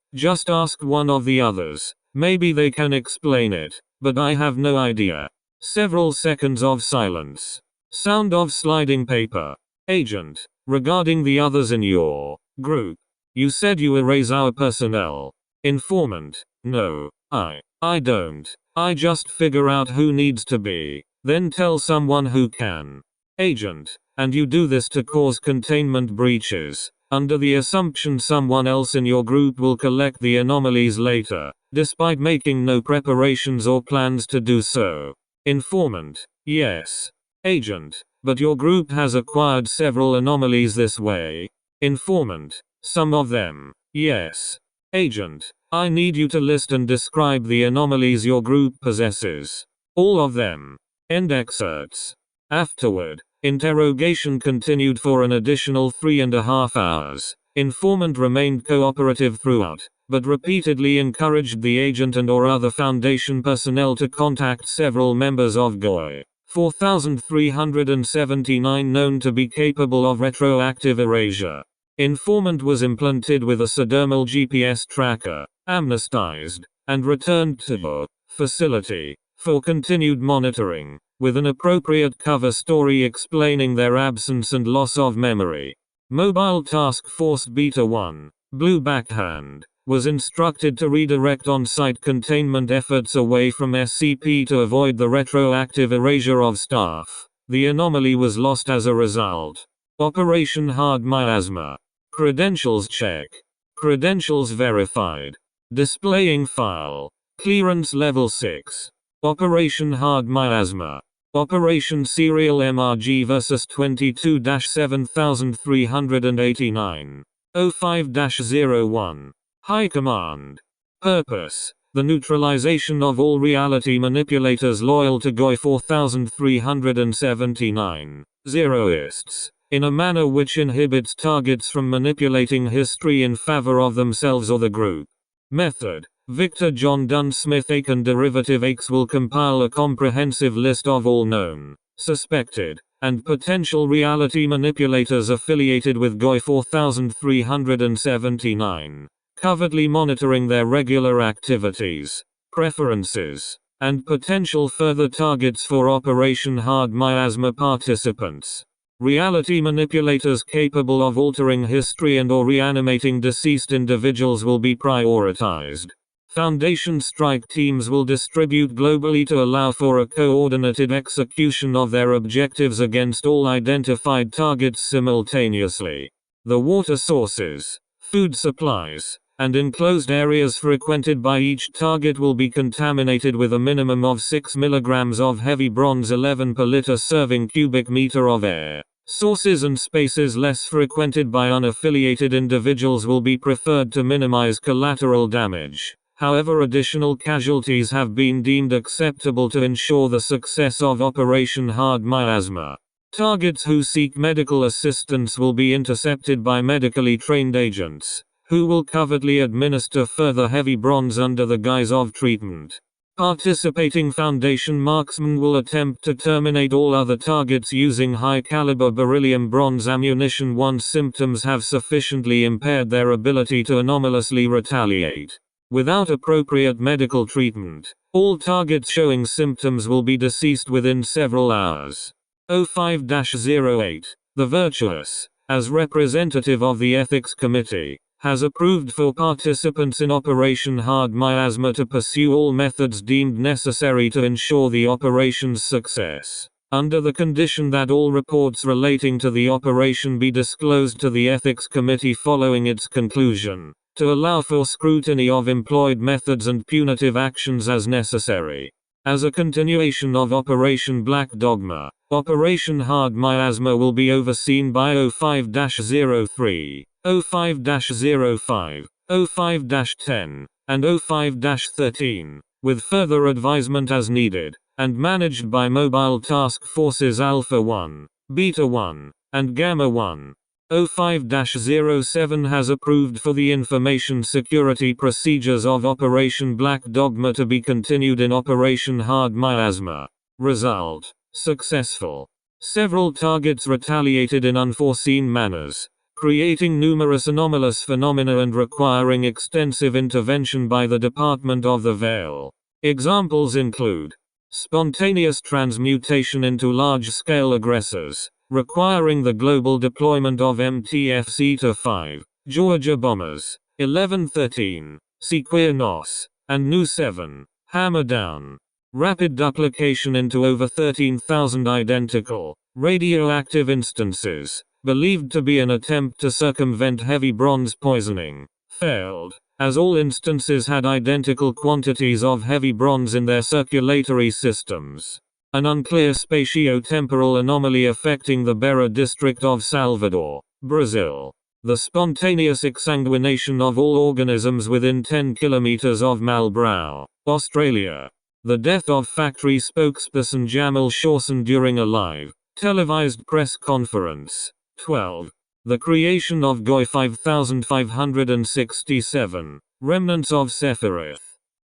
ask one of the others. Maybe they can explain it, but I have no idea. Several seconds of silence. Sound of sliding paper. Agent. Regarding the others in your group. You said you erase our personnel. Informant. No, I don't. I just figure out who needs to be, then tell someone who can. Agent. And you do this to cause containment breaches, under the assumption someone else in your group will collect the anomalies later, despite making no preparations or plans to do so. Informant. Yes. Agent. But your group has acquired several anomalies this way. Informant. Some of them. Yes. Agent. I need you to list and describe the anomalies your group possesses. All of them. End excerpts. Afterward, interrogation continued for an additional 3.5 hours. Informant remained cooperative throughout, but repeatedly encouraged the agent and or other Foundation personnel to contact several members of GOI. 4,379 known to be capable of retroactive erasure. Informant was implanted with a subdermal GPS tracker, amnestized, and returned to the facility for continued monitoring, with an appropriate cover story explaining their absence and loss of memory. Mobile Task Force Beta 1, Blue Backhand, was instructed to redirect on-site containment efforts away from SCP to avoid the retroactive erasure of staff. The anomaly was lost as a result. Operation Hard Miasma. Credentials check. Credentials verified. Displaying file. Clearance level 6. Operation Hard Miasma. Operation Serial MRG vs 22-7389. 05-01. High Command. Purpose. The neutralization of all reality manipulators loyal to GOI 4379. Zeroists. In a manner which inhibits targets from manipulating history in favor of themselves or the group. Method. Victor John Dunn Smith Aiken Derivative X will compile a comprehensive list of all known, suspected, and potential reality manipulators affiliated with GOI 4379, covertly monitoring their regular activities, preferences, and potential further targets for Operation Hard Miasma participants. Reality manipulators capable of altering history and or reanimating deceased individuals will be prioritized. Foundation strike teams will distribute globally to allow for a coordinated execution of their objectives against all identified targets simultaneously. The water sources, food supplies, and enclosed areas frequented by each target will be contaminated with a minimum of 6 mg of heavy bronze 11 per liter serving cubic meter of air. Sources and spaces less frequented by unaffiliated individuals will be preferred to minimize collateral damage. However, additional casualties have been deemed acceptable to ensure the success of Operation Hard Miasma. Targets who seek medical assistance will be intercepted by medically trained agents, who will covertly administer further heavy bronze under the guise of treatment. Participating Foundation marksmen will attempt to terminate all other targets using high-caliber beryllium bronze ammunition once symptoms have sufficiently impaired their ability to anomalously retaliate. Without appropriate medical treatment, all targets showing symptoms will be deceased within several hours. 05-08. The Virtuous, as representative of the Ethics Committee, has approved for participants in Operation Hard Miasma to pursue all methods deemed necessary to ensure the operation's success, under the condition that all reports relating to the operation be disclosed to the Ethics Committee following its conclusion, to allow for scrutiny of employed methods and punitive actions as necessary. As a continuation of Operation Black Dogma, Operation Hard Miasma will be overseen by 05-03, 05-05, 05-10, and 05-13, with further advisement as needed, and managed by Mobile Task Forces Alpha 1, Beta 1, and Gamma 1. 05-07 has approved for the information security procedures of Operation Black Dogma to be continued in Operation Hard Miasma. Result: successful. Several targets retaliated in unforeseen manners, creating numerous anomalous phenomena and requiring extensive intervention by the Department of the Veil. Examples include spontaneous transmutation into large-scale aggressors, requiring the global deployment of MTFC-5, Georgia bombers, 1113, Sequoia Nos, and Nu-7, Hammer Down. Rapid duplication into over 13,000 identical, radioactive instances, believed to be an attempt to circumvent heavy bronze poisoning, failed, as all instances had identical quantities of heavy bronze in their circulatory systems. An unclear spatio-temporal anomaly affecting the Beira district of Salvador, Brazil. The spontaneous exsanguination of all organisms within 10 kilometers of Malbrao, Australia. The death of factory spokesperson Jamal Shawson during a live, televised press conference. 12. The creation of GOI 5567, remnants of Sephiroth.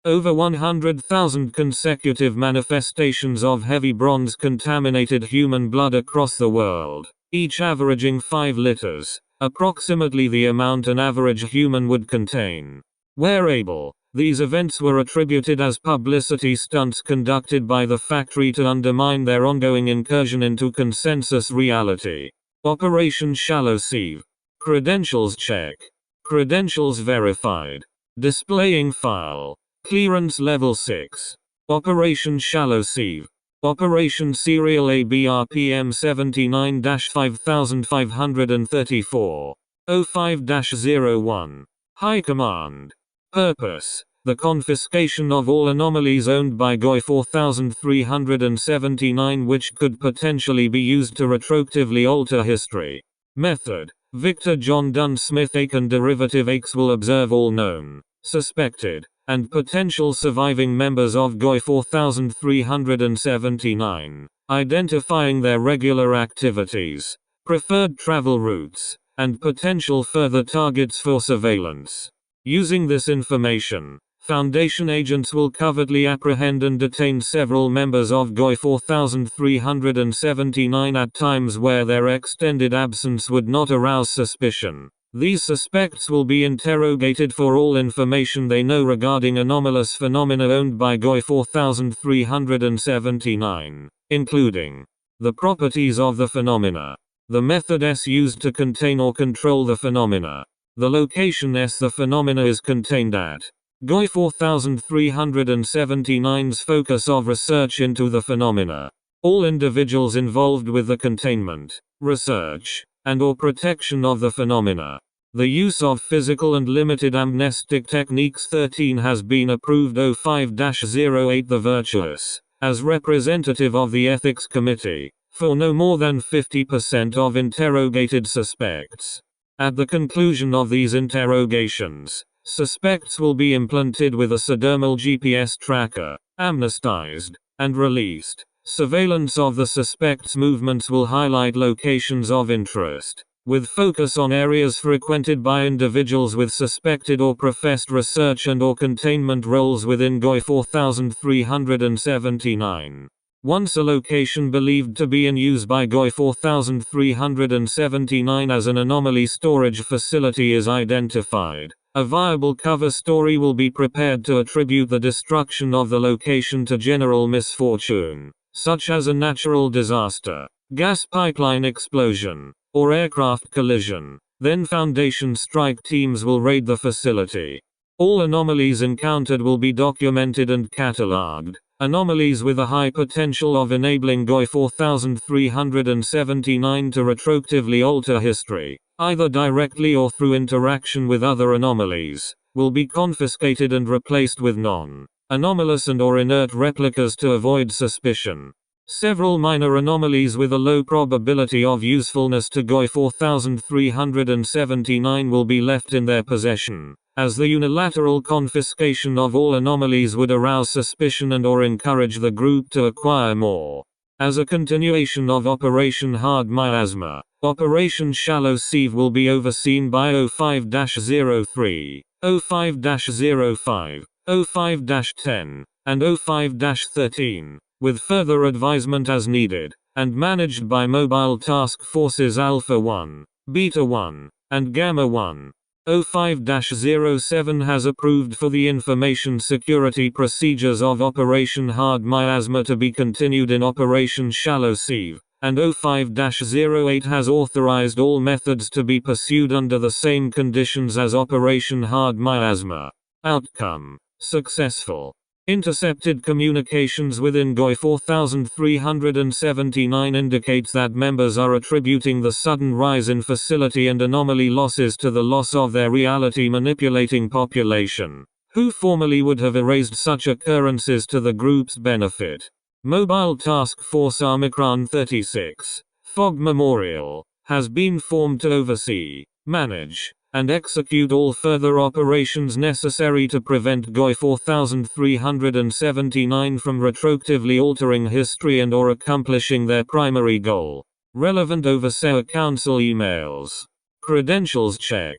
Over 100,000 consecutive manifestations of heavy bronze contaminated human blood across the world, each averaging 5 liters, approximately the amount an average human would contain. Where able, these events were attributed as publicity stunts conducted by the factory to undermine their ongoing incursion into consensus reality. Operation Shallow Sieve. Credentials check. Credentials verified. Displaying file. Clearance level 6. Operation Shallow Sieve. Operation Serial ABRPM 79-5534. 05-01. High Command. Purpose: the confiscation of all anomalies owned by GOI 4379 which could potentially be used to retroactively alter history. Method: Victor John Dunn Smith Aiken Derivative X will observe all known, suspected, and potential surviving members of GOI 4379, identifying their regular activities, preferred travel routes, and potential further targets for surveillance. Using this information, Foundation agents will covertly apprehend and detain several members of GOI 4379 at times where their extended absence would not arouse suspicion. These suspects will be interrogated for all information they know regarding anomalous phenomena owned by GOI 4379, including the properties of the phenomena, the method S used to contain or control the phenomena, the location S the phenomena is contained at, GOI 4379's focus of research into the phenomena, all individuals involved with the containment, research, and/or protection of the phenomena. The use of physical and limited amnestic techniques 13 has been approved. 05-08 The Virtuous, as representative of the Ethics Committee, for no more than 50% of interrogated suspects. At the conclusion of these interrogations, Suspects will be implanted with a subdermal GPS tracker, amnestized, and released. Surveillance of the suspect's movements will highlight locations of interest, with focus on areas frequented by individuals with suspected or professed research and/or containment roles within GOI 4379. Once a location believed to be in use by GOI 4379 as an anomaly storage facility is identified, a viable cover story will be prepared to attribute the destruction of the location to general misfortune, such as a natural disaster, gas pipeline explosion, or aircraft collision. Then Foundation strike teams will raid the facility. All anomalies encountered will be documented and catalogued. Anomalies with a high potential of enabling GOI 4379 to retroactively alter history, either directly or through interaction with other anomalies, will be confiscated and replaced with non-anomalous and/or inert replicas to avoid suspicion. Several minor anomalies with a low probability of usefulness to GOI 4379 will be left in their possession, as the unilateral confiscation of all anomalies would arouse suspicion and/or encourage the group to acquire more. As a continuation of Operation Hard Miasma, Operation Shallow Sieve will be overseen by 05-03, 05-05, 05-10, and 05-13. With further advisement as needed, and managed by Mobile Task Forces Alpha 1, Beta 1, and Gamma 1. 05-07 has approved for the information security procedures of Operation Hard Miasma to be continued in Operation Shallow Sieve, and 05-08 has authorized all methods to be pursued under the same conditions as Operation Hard Miasma. Outcome: successful. Intercepted communications within GOI 4379 indicates that members are attributing the sudden rise in facility and anomaly losses to the loss of their reality manipulating population, who formerly would have erased such occurrences to the group's benefit. Mobile Task Force Omicron 36, Fog Memorial, has been formed to oversee, manage, and execute all further operations necessary to prevent GOI 4379 from retroactively altering history and/or accomplishing their primary goal. Relevant Overseer Council emails. Credentials check.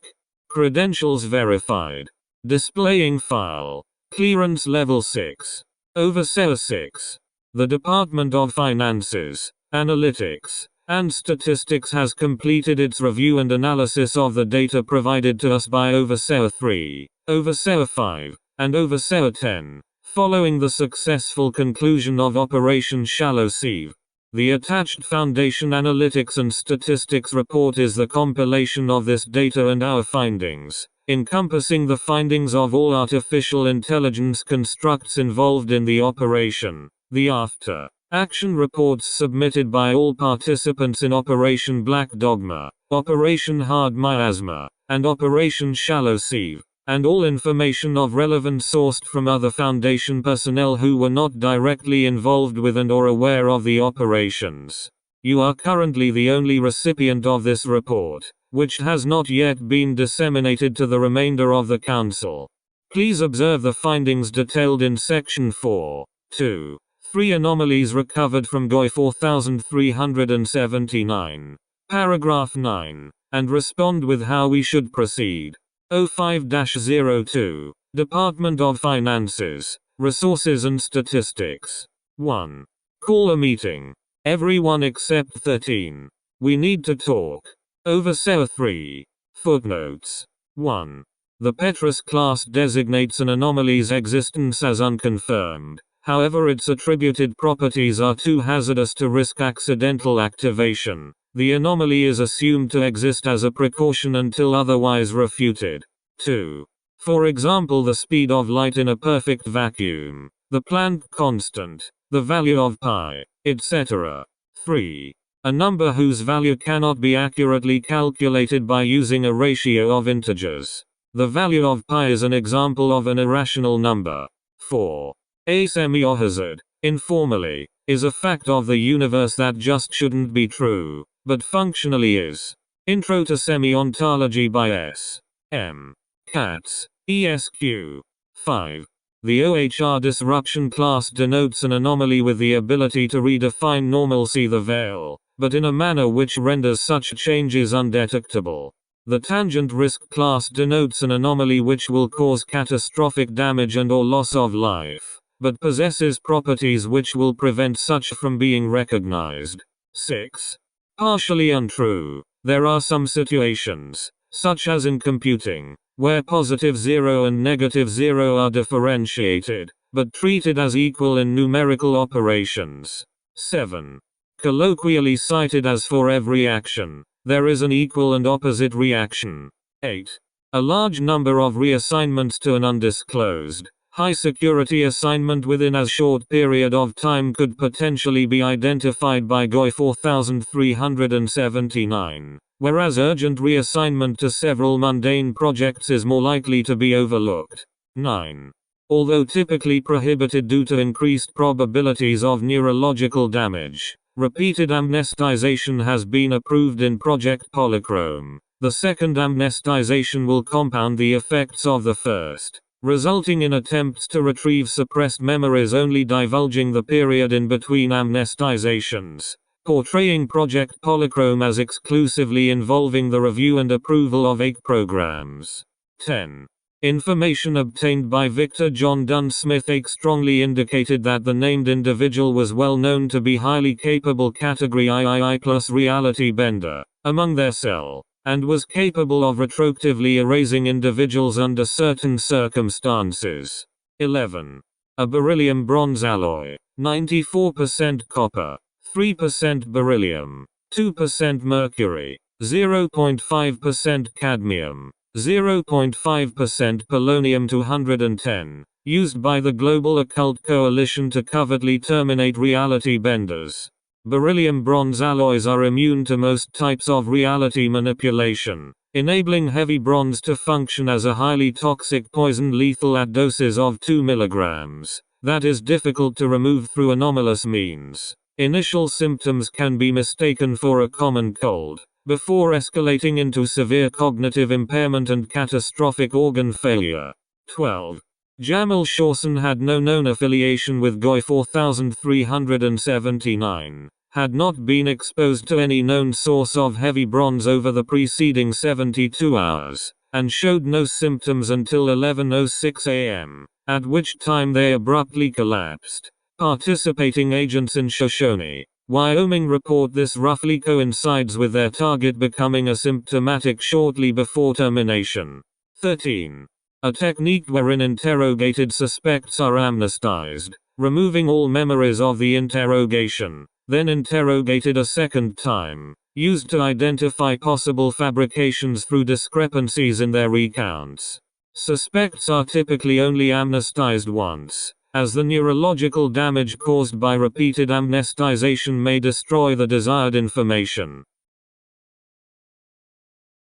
Credentials verified. Displaying file. Clearance level 6. Overseer 6. The Department of Finances, Analytics, and Statistics has completed its review and analysis of the data provided to us by Overseer 3, Overseer 5, and Overseer 10, following the successful conclusion of Operation Shallow Sieve. The attached Foundation Analytics and Statistics report is the compilation of this data and our findings, encompassing the findings of all artificial intelligence constructs involved in the operation, the after-action reports submitted by all participants in Operation Black Dogma, Operation Hard Miasma, and Operation Shallow Sieve, and all information of relevance sourced from other Foundation personnel who were not directly involved with and/or aware of the operations. You are currently the only recipient of this report, which has not yet been disseminated to the remainder of the Council. Please observe the findings detailed in Section 4.2. 3 anomalies recovered from GOI 4379. Paragraph 9, and respond with how we should proceed. 05-02. Department of Finances, Resources and Statistics. 1. Call a meeting. Everyone except 13. We need to talk. Overseer 3. Footnotes. 1. The Petrus class designates an anomaly's existence as unconfirmed. However, its attributed properties are too hazardous to risk accidental activation. The anomaly is assumed to exist as a precaution until otherwise refuted. 2. For example, the speed of light in a perfect vacuum, the Planck constant, the value of pi, etc. 3. A number whose value cannot be accurately calculated by using a ratio of integers. The value of pi is an example of an irrational number. 4. A semiohazard, informally, is a fact of the universe that just shouldn't be true, but functionally is. Intro to Semi-Ontology by S. M. Katz. ESQ. 5. The OHR disruption class denotes an anomaly with the ability to redefine normalcy the veil, but in a manner which renders such changes undetectable. The tangent risk class denotes an anomaly which will cause catastrophic damage and/or loss of life, but possesses properties which will prevent such from being recognized. 6. Partially untrue. There are some situations, such as in computing, where +0 and -0 are differentiated, but treated as equal in numerical operations. 7. Colloquially cited as for every action, there is an equal and opposite reaction. 8. A large number of reassignments to an undisclosed, high-security assignment within as short period of time could potentially be identified by GOI 4379, whereas urgent reassignment to several mundane projects is more likely to be overlooked. 9. Although typically prohibited due to increased probabilities of neurological damage, repeated amnestization has been approved in Project Polychrome. The second amnestization will compound the effects of the first, resulting in attempts to retrieve suppressed memories only divulging the period in between amnestizations, portraying Project Polychrome as exclusively involving the review and approval of AIC programs. 10. Information obtained by Victor John Dunsmith AIC strongly indicated that the named individual was well known to be highly capable Category III plus reality bender among their cell, and was capable of retroactively erasing individuals under certain circumstances. 11. A beryllium bronze alloy, 94% copper, 3% beryllium, 2% mercury, 0.5% cadmium, 0.5% polonium-210, used by the Global Occult Coalition to covertly terminate reality benders. Beryllium bronze alloys are immune to most types of reality manipulation, enabling heavy bronze to function as a highly toxic poison lethal at doses of 2 mg, that is difficult to remove through anomalous means. Initial symptoms can be mistaken for a common cold, before escalating into severe cognitive impairment and catastrophic organ failure. 12. Jamal Shawson had no known affiliation with GOI 4379, had not been exposed to any known source of heavy bronze over the preceding 72 hours, and showed no symptoms until 11:06 a.m., at which time they abruptly collapsed. Participating agents in Shoshone, Wyoming report this roughly coincides with their target becoming asymptomatic shortly before termination. 13. A technique wherein interrogated suspects are amnestized, removing all memories of the interrogation, then interrogated a second time, used to identify possible fabrications through discrepancies in their recounts. Suspects are typically only amnestized once, as the neurological damage caused by repeated amnestization may destroy the desired information.